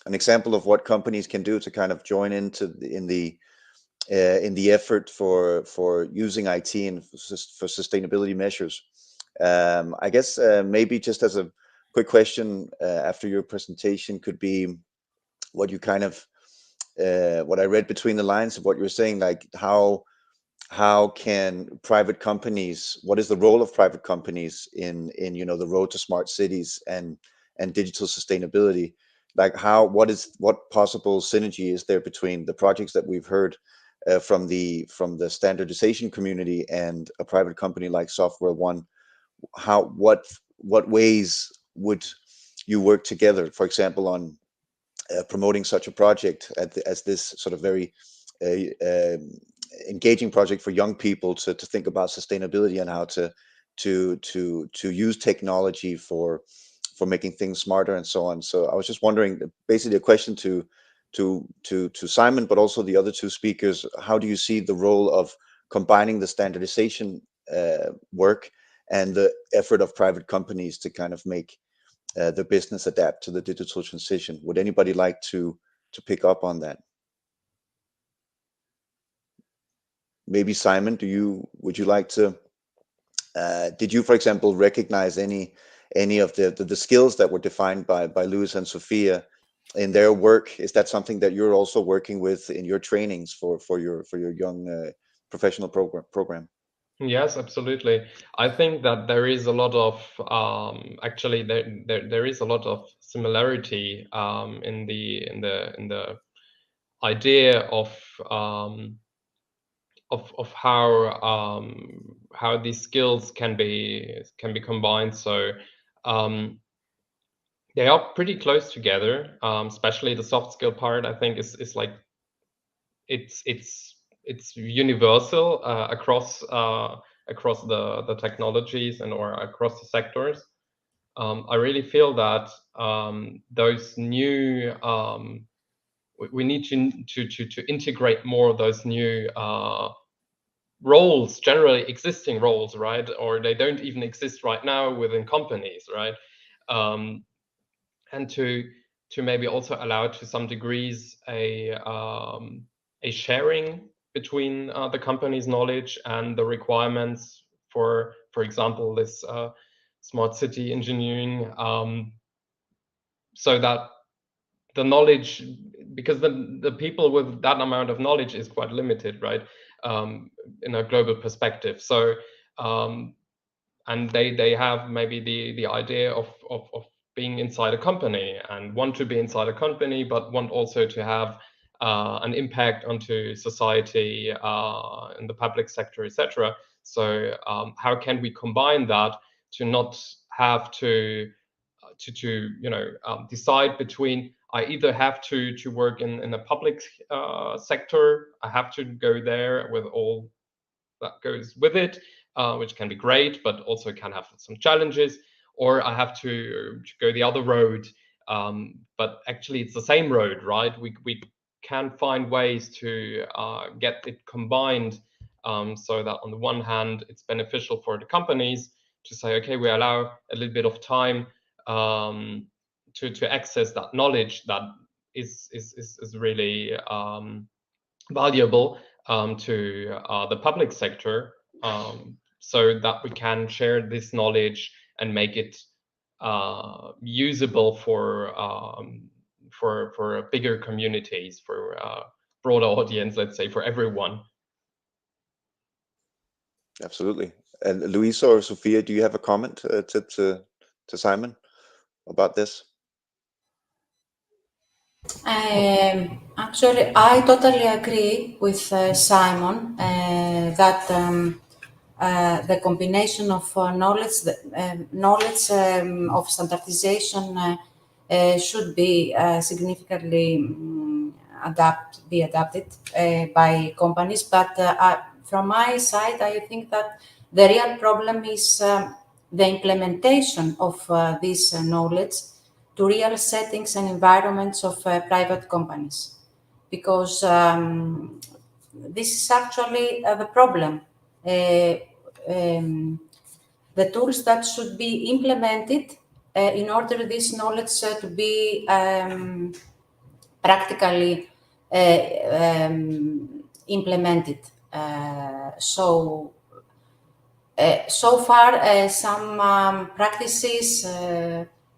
an example of what companies can do to kind of join into in the effort for using IT and for sustainability measures. I guess maybe just as a quick question after your presentation could be what you kind of what I read between the lines of what you were saying, like how can private companies, what is the role of private companies in the road to smart cities and digital sustainability? Like what possible synergy is there between the projects that we've heard from the standardization community and a private company like SoftwareOne? What ways would you work together, for example, on promoting such a project as this sort of very engaging project for young people to think about sustainability and how to use technology for making things smarter and so on. So I was just wondering, basically a question to Simon, but also the other two speakers. How do you see the role of combining the standardization work and the effort of private companies to kind of make the business adapt to the digital transition? Would anybody like to pick up on that? Maybe Simon, would you like to? Did you, for example, recognize any of the skills that were defined by Louis and Sophia in their work? Is that something that you're also working with in your trainings for your young professional program? Yes, absolutely. I think that there is a lot of actually there is a lot of similarity in the idea of how these skills can be combined. So they are pretty close together, especially the soft skill part. I think is like it's universal across the technologies or across the sectors. I really feel that those new we need to integrate more of those new roles, generally existing roles, right? Or they don't even exist right now within companies, right? And to maybe also allow to some degrees a sharing between the company's knowledge and the requirements for example, this smart city engineering, so that the knowledge, because the people with that amount of knowledge is quite limited, right? In a global perspective. So and they have maybe the idea of being inside a company and want to be inside a company, but want also to have an impact onto society in the public sector, etc. So how can we combine that to not have to decide between, I either have to work in the public sector, I have to go there with all that goes with it, which can be great, but also can have some challenges, or I have to go the other road. But actually, it's the same road, right? We can find ways to get it combined, so that on the one hand, it's beneficial for the companies to say, okay, we allow a little bit of time to access that knowledge that is really valuable to the public sector, so that we can share this knowledge and make it usable for bigger communities, for a broader audience, let's say, for everyone. Absolutely. And Luisa or Sophia, do you have a comment to Simon about this? Actually, I totally agree with Simon that the combination of knowledge of standardization should be significantly adapted by companies. But from my side, I think that the real problem is the implementation of this knowledge to real settings and environments of private companies, because this is actually the problem. The tools that should be implemented in order this knowledge to be practically implemented. So far, some practices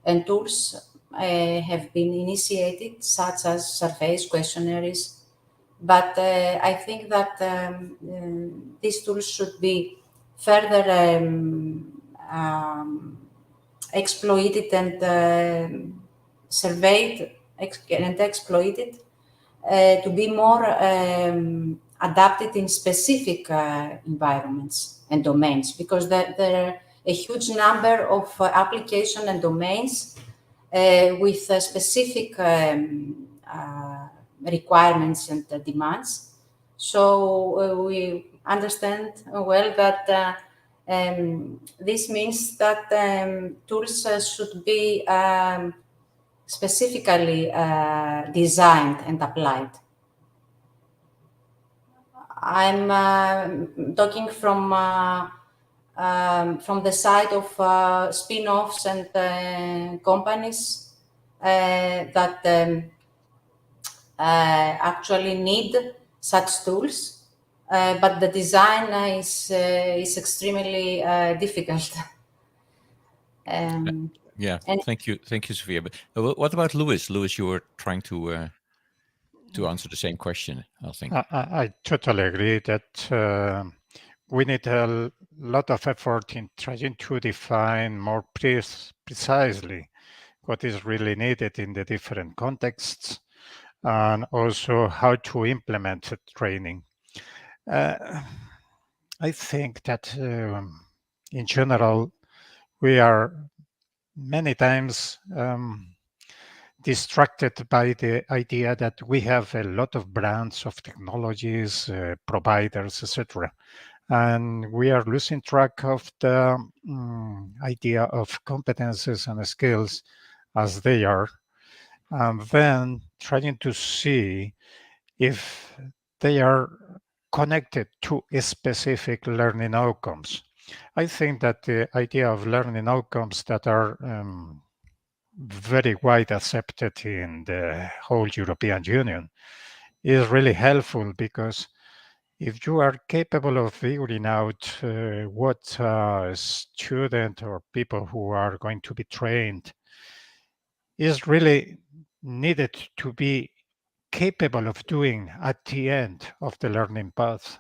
and tools have been initiated, such as surveys, questionnaires, but I think that these tools should be further exploited and surveyed and exploited to be more adapted in specific environments and domains, because there are a huge number of applications and domains with specific requirements and demands. So we understand well that this means that tools should be specifically designed and applied. I'm talking from the side of spin-offs and companies that actually need such tools, but the design is extremely difficult. Yeah, thank you, Sophia. But what about Louis? Louis, you were trying to answer the same question, I think. I totally agree that we need a lot of effort in trying to define more precisely what is really needed in the different contexts, and also how to implement the training. I think that in general, we are many times distracted by the idea that we have a lot of brands of technologies, providers, etc. And we are losing track of the idea of competences and skills as they are, and then trying to see if they are connected to specific learning outcomes. I think that the idea of learning outcomes that are very wide accepted in the whole European Union is really helpful, because if you are capable of figuring out what a student or people who are going to be trained is really needed to be capable of doing at the end of the learning path,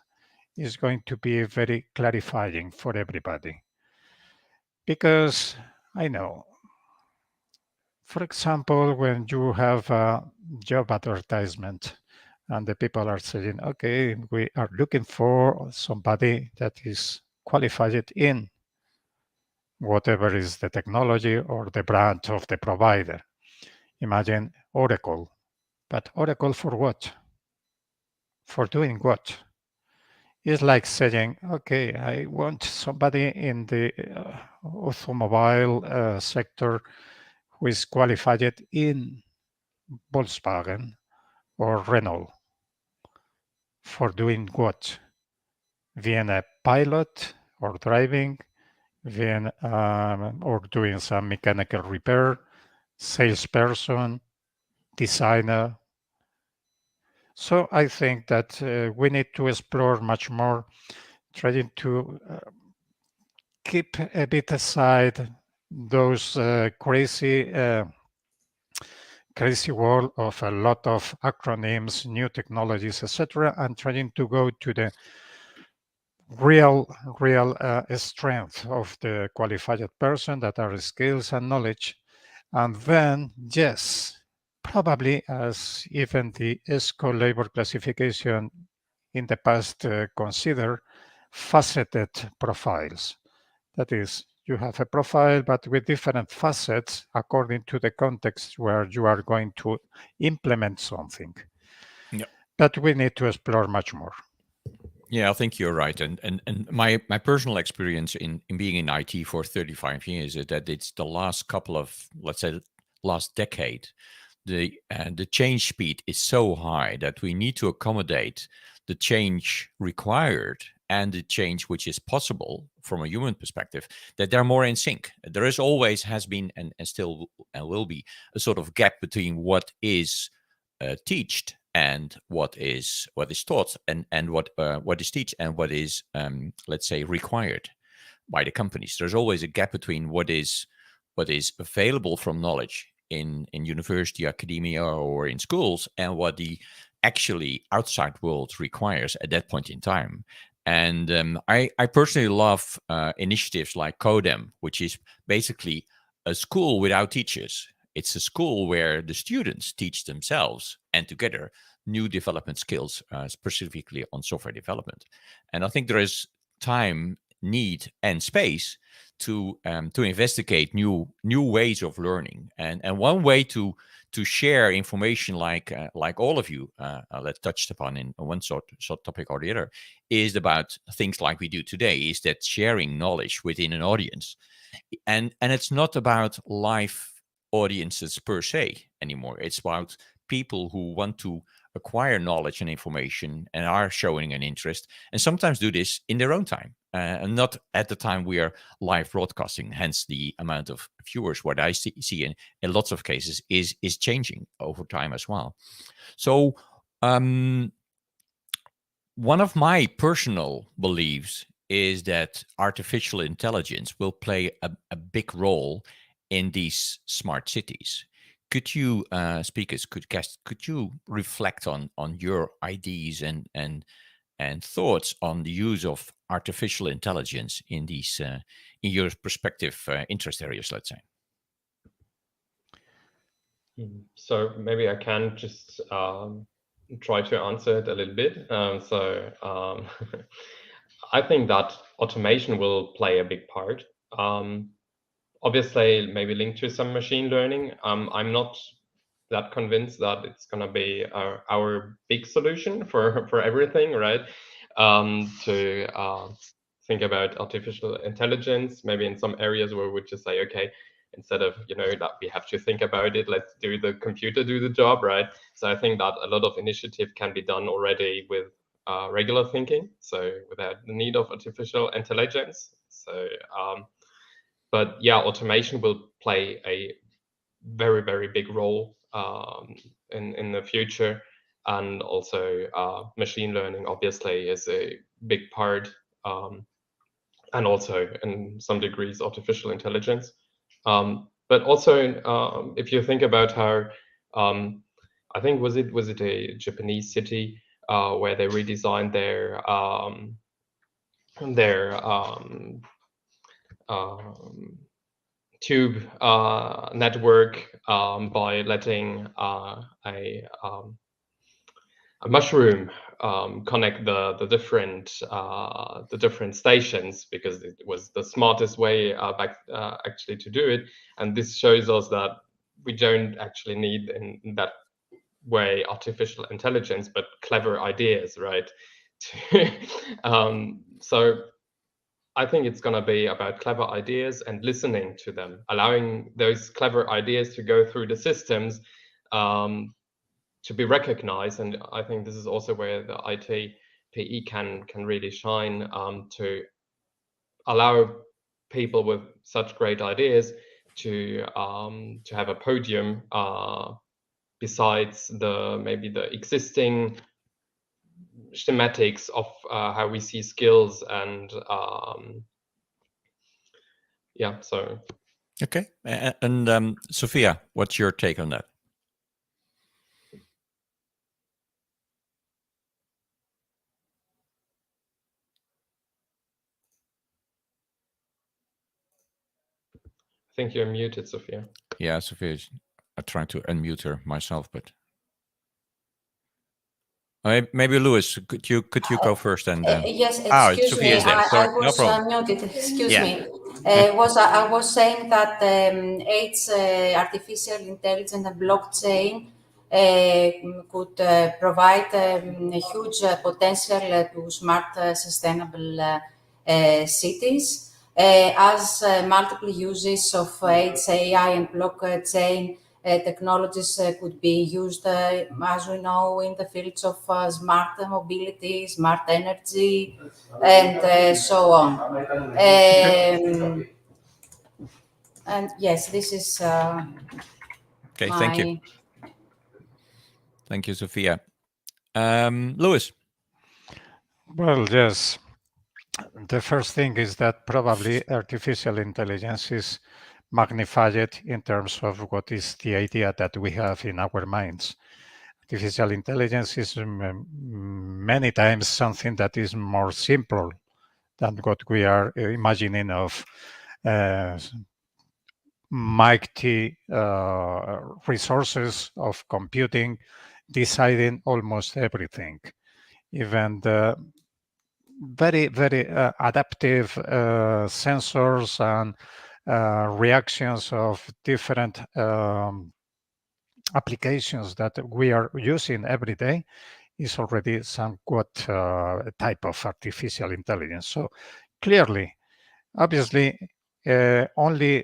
is going to be very clarifying for everybody. Because I know, for example, when you have a job advertisement and the people are saying, okay, we are looking for somebody that is qualified in whatever is the technology or the brand of the provider. Imagine Oracle, but Oracle for what? For doing what? It's like saying, okay, I want somebody in the automobile sector who is qualified in Volkswagen or Renault. For doing what? Being a pilot or driving, being or doing some mechanical repair, salesperson, designer. So I think that we need to explore much more, trying to keep a bit aside those crazy world of a lot of acronyms, new technologies, etc., and trying to go to the real strength of the qualified person, that are skills and knowledge. And then, yes, probably, as even the ESCO labor classification in the past consider, faceted profiles. That is, you have a profile, but with different facets according to the context where you are going to implement something. Yeah. But we need to explore much more. Yeah, I think you're right. And my personal experience in being in IT for 35 years is that it's the last couple of, let's say, last decade, the change speed is so high that we need to accommodate the change required and the change which is possible from a human perspective, that they're more in sync. There is always has been and still will be a sort of gap between what is taught and what is taught, and what is taught and what is let's say required by the companies. There's always a gap between what is available from knowledge in university, academia, or in schools, and what the actually outside world requires at that point in time. And I personally love initiatives like Codem, which is basically a school without teachers. It's a school where the students teach themselves and together new development skills, specifically on software development. And I think there is time, need, and space to investigate new ways of learning. And one way to share information, like all of you let's touched upon in one sort topic or the other, is about things like we do today. Is that sharing knowledge within an audience, and it's not about live audiences per se anymore. It's about people who want to acquire knowledge and information and are showing an interest, and sometimes do this in their own time, and not at the time we are live broadcasting. Hence, the amount of viewers, what I see in lots of cases, is changing over time as well. So one of my personal beliefs is that artificial intelligence will play a big role in these smart cities. Could you, speakers, could you reflect on your ideas and thoughts on the use of artificial intelligence in these in your respective interest areas, let's say? So maybe I can just try to answer it a little bit. I think that automation will play a big part. Obviously, maybe linked to some machine learning. I'm not that convinced that it's going to be our big solution for everything, right? To think about artificial intelligence, maybe in some areas where we just say, okay, instead of, that we have to think about it, let's do the computer do the job, right? So I think that a lot of initiative can be done already with regular thinking, so without the need of artificial intelligence. So, but yeah, automation will play a very, very big role in the future. And also machine learning obviously is a big part, and also in some degrees artificial intelligence. But also if you think about how, I think was it a Japanese city where they redesigned their tube network by letting a mushroom connect the different stations, because it was the smartest way actually to do it. And this shows us that we don't actually need in that way artificial intelligence, but clever ideas, right? So I think it's going to be about clever ideas and listening to them, allowing those clever ideas to go through the systems, to be recognized. And I think this is also where the IT PE can really shine, to allow people with such great ideas to have a podium besides maybe the existing schematics of how we see skills and yeah. So Okay, and Sophia, what's your take on that? I think you're muted, Sophia. Yeah, Sophia, I tried to unmute her myself, but maybe Lewis, could you go first and yes, it's excuse me, Sophia is there. I Sorry, no was problem. muted. Excuse Yeah. me. I was saying that AIDS, artificial intelligence, and blockchain could provide a huge potential to smart, sustainable cities. As multiple uses of AIDS, AI, and blockchain technologies could be used, as we know, in the fields of smart mobility, smart energy, and so on. And yes, this is Okay, thank you. Thank you, Sophia. Lewis. Well, yes. The first thing is that probably artificial intelligence is magnified in terms of what is the idea that we have in our minds. Artificial intelligence is many times something that is more simple than what we are imagining of mighty resources of computing deciding almost everything. Even the very, very adaptive sensors and reactions of different applications that we are using every day is already somewhat type of artificial intelligence. So clearly, obviously, only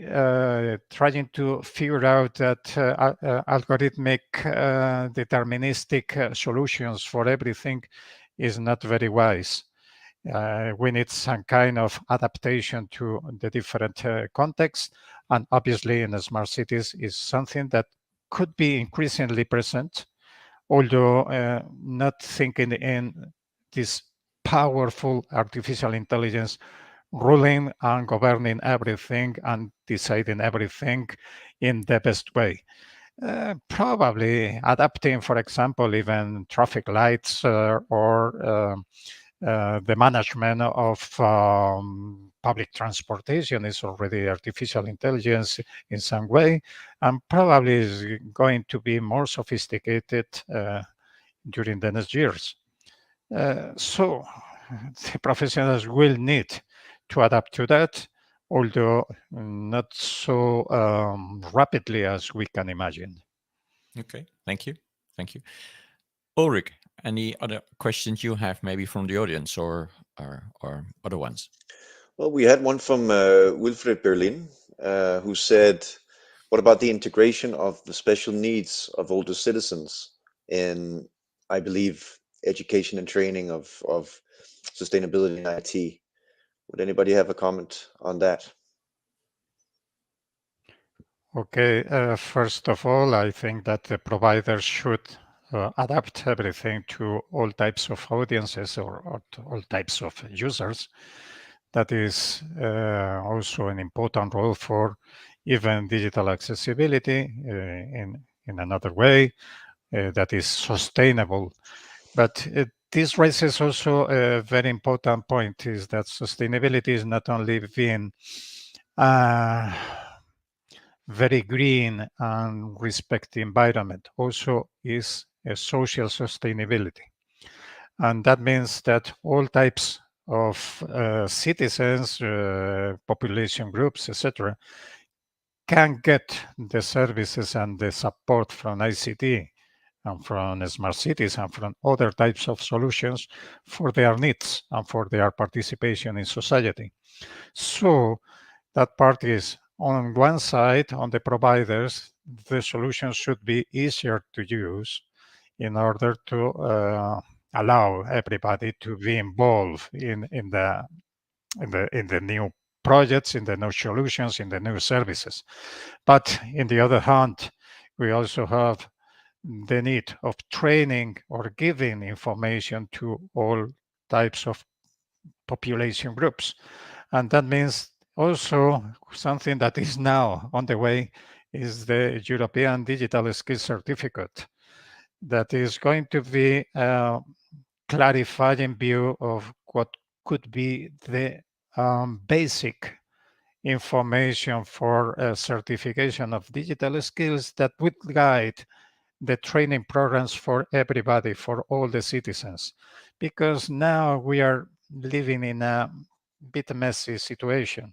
trying to figure out that algorithmic deterministic solutions for everything is not very wise. We need some kind of adaptation to the different contexts, and obviously in the smart cities is something that could be increasingly present, although not thinking in this powerful artificial intelligence ruling and governing everything and deciding everything in the best way. Probably adapting, for example, even traffic lights or the management of public transportation is already artificial intelligence in some way, and probably is going to be more sophisticated during the next years. So the professionals will need to adapt to that, although not so rapidly as we can imagine. Okay, thank you. Thank you. Ulrich, any other questions you have maybe from the audience or other ones? Well, we had one from Wilfred Berlin, who said, what about the integration of the special needs of older citizens in, I believe, education and training of sustainability in IT? Would anybody have a comment on that? Okay, first of all, I think that the providers should adapt everything to all types of audiences or to all types of users. That is also an important role for even digital accessibility in another way that is sustainable. But this raises also a very important point, is that sustainability is not only being very green and respect the environment, also is a social sustainability. And that means that all types of citizens, population groups, etc., can get the services and the support from ICT and from smart cities and from other types of solutions for their needs and for their participation in society. So that part is on one side, on the providers, the solution should be easier to use in order to allow everybody to be involved in the new projects, in the new solutions, in the new services. But in the other hand, we also have the need of training or giving information to all types of population groups. And that means also something that is now on the way is the European Digital Skills Certificate that is going to be a clarifying view of what could be the basic information for a certification of digital skills that would guide the training programs for everybody, for all the citizens. Because now we are living in a bit messy situation.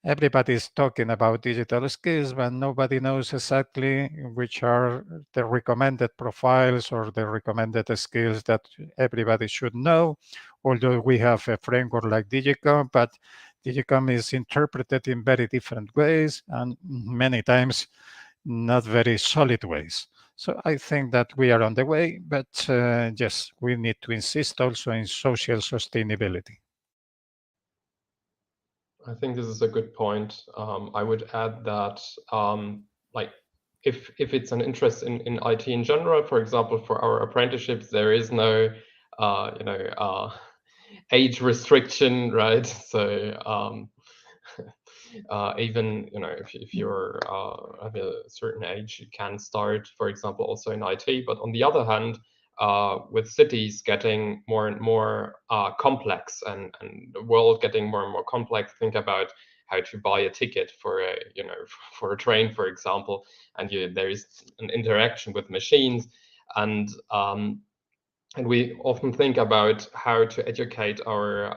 Everybody is talking about digital skills, but nobody knows exactly which are the recommended profiles or the recommended skills that everybody should know. Although we have a framework like Digicom, but Digicom is interpreted in very different ways and many times not very solid ways. So I think that we are on the way, but yes, we need to insist also in social sustainability. I think this is a good point. I would add that, like, if it's an interest in IT in general, for example, for our apprenticeships, there is no, age restriction, right? So even if you're of a certain age, you can start, for example, also in IT. But on the other hand, with cities getting more and more complex and the world getting more and more complex, think about how to buy a ticket for a for a train, for example, and there is an interaction with machines, and we often think about how to educate our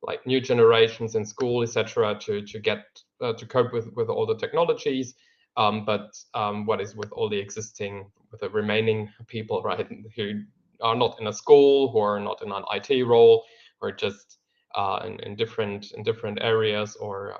like new generations in school, etc., to get to cope with all the technologies. But what is with all the existing, with the remaining people, right, who are not in a school, who are not in an IT role, or just in different areas, or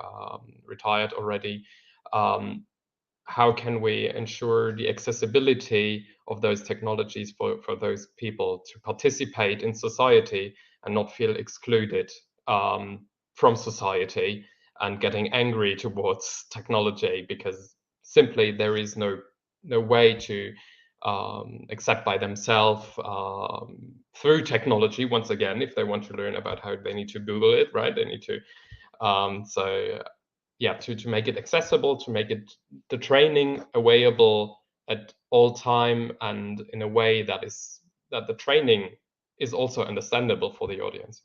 retired already? How can we ensure the accessibility of those technologies for those people to participate in society and not feel excluded from society and getting angry towards technology because simply there is no way to accept by themselves through technology. Once again, if they want to learn about how they need to Google it, right? They need to. So yeah, to make it accessible, to make it the training available at all time, and in a way that the training is also understandable for the audience.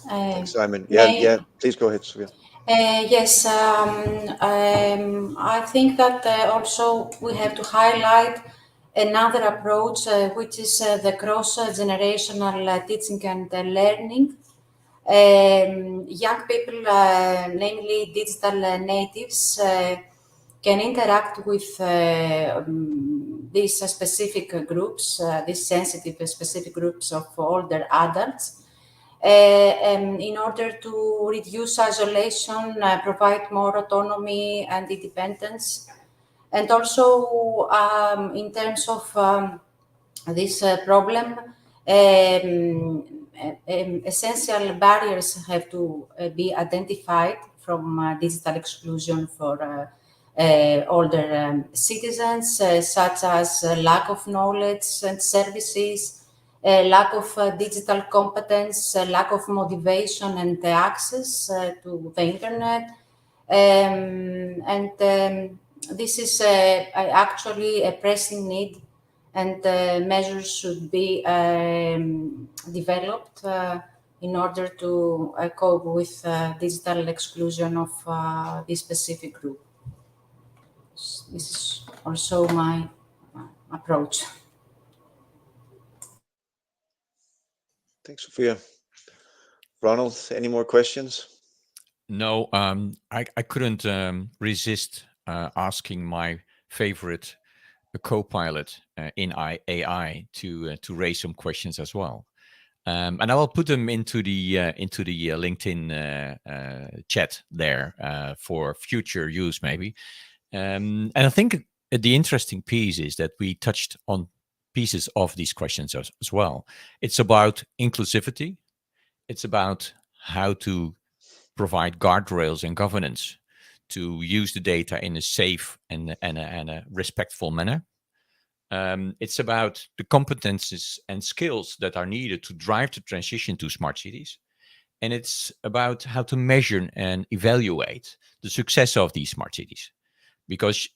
Thanks, Simon. Yeah, please go ahead, Sophia. Yes, I think that also we have to highlight another approach, which is the cross-generational teaching and learning. Young people, namely digital natives, can interact with these specific groups, these sensitive specific groups of older adults, in order to reduce isolation, provide more autonomy and independence. And also, in terms of this problem, essential barriers have to be identified from digital exclusion for older citizens, such as lack of knowledge and services, lack of digital competence, lack of motivation and access to the internet. This is actually a pressing need, and measures should be developed in order to cope with digital exclusion of this specific group. This is also my approach. Thanks, Sophia. Ronald, any more questions? No, I couldn't resist asking my favorite co-pilot in AI to raise some questions as well. And I will put them into the LinkedIn chat there for future use, maybe. And I think the interesting piece is that we touched on pieces of these questions as well. It's about inclusivity. It's about how to provide guardrails and governance to use the data in a safe and a respectful manner. It's about the competences and skills that are needed to drive the transition to smart cities. And it's about how to measure and evaluate the success of these smart cities. Because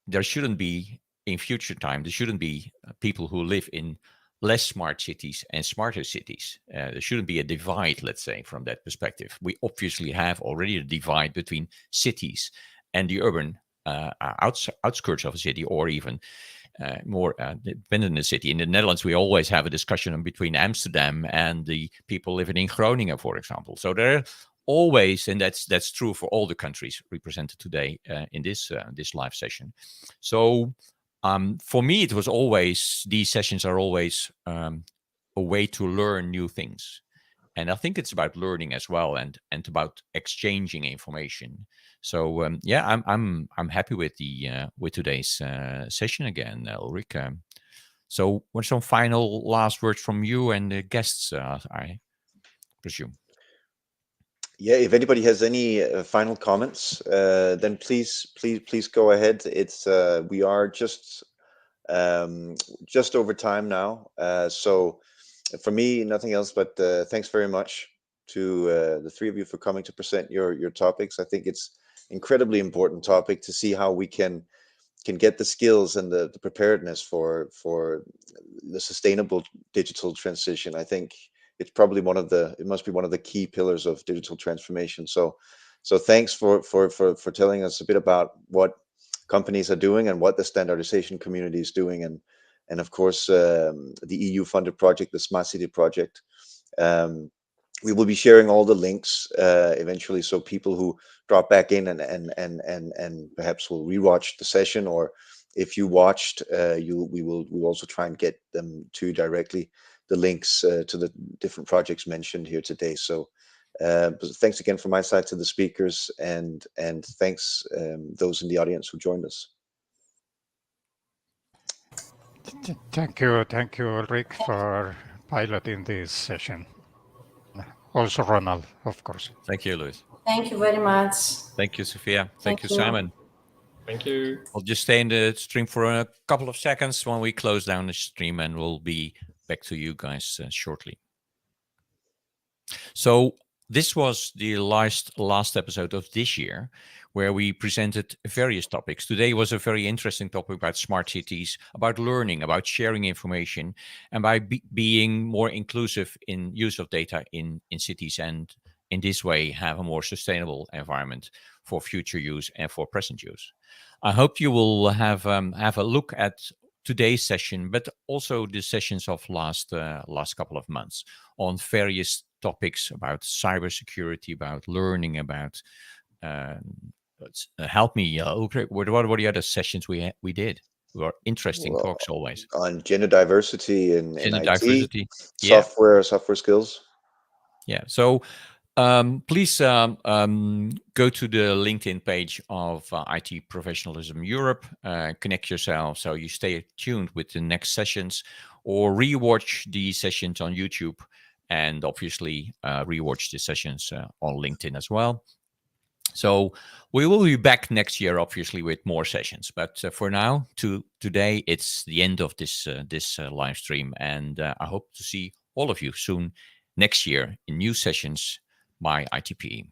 there shouldn't be, in future time, there shouldn't be people who live in less smart cities and smarter cities. There shouldn't be a divide, let's say, from that perspective. We obviously have already a divide between cities and the urban outskirts of a city, or even more dependent in the city. In the Netherlands, we always have a discussion between Amsterdam and the people living in Groningen, for example. So there are always, and that's true for all the countries represented today in this live session. So for me, it was always, these sessions are always a way to learn new things. And I think it's about learning as well, and about exchanging information. So yeah, I'm happy with today's session again, Ulrich. So what's some final last words from you and the guests, I presume? Yeah, if anybody has any final comments, then please go ahead. It's we are just over time now. So for me, nothing else but thanks very much to the three of you for coming to present your topics. I think it's incredibly important topic to see how we can get the skills and the preparedness for the sustainable digital transition. I think it's probably it must be one of the key pillars of digital transformation. So thanks for telling us a bit about what companies are doing and what the standardization community is doing, and of course the EU funded project, the Smart City project. We will be sharing all the links eventually, so people who drop back in and perhaps will rewatch the session, or if you watched, we'll also try and get them to directly the links to the different projects mentioned here today. So thanks again from my side to the speakers, and thanks those in the audience who joined us. Thank you, Ulrich, for piloting this session. Also, Ronald, of course. Thank you, Luis. Thank you very much. Thank you, Sophia. Thank you, Simon. Thank you. I'll just stay in the stream for a couple of seconds when we close down the stream, and we'll be back to you guys shortly. So this was the last episode of this year, where we presented various topics. Today was a very interesting topic about smart cities, about learning, about sharing information, and by being more inclusive in use of data in cities, and in this way have a more sustainable environment for future use and for present use. I hope you will have a look at today's session, but also the sessions of last couple of months on various topics about cybersecurity, about learning, about help me, what are the other sessions we did? They were interesting talks always. On gender diversity and gender IT, diversity, software skills. Yeah. So please go to the LinkedIn page of IT Professionalism Europe, connect yourself so you stay tuned with the next sessions, or rewatch the sessions on YouTube, and obviously rewatch the sessions on LinkedIn as well. So we will be back next year, obviously, with more sessions. But for now, today, it's the end of this live stream, and I hope to see all of you soon next year in new sessions by ITP.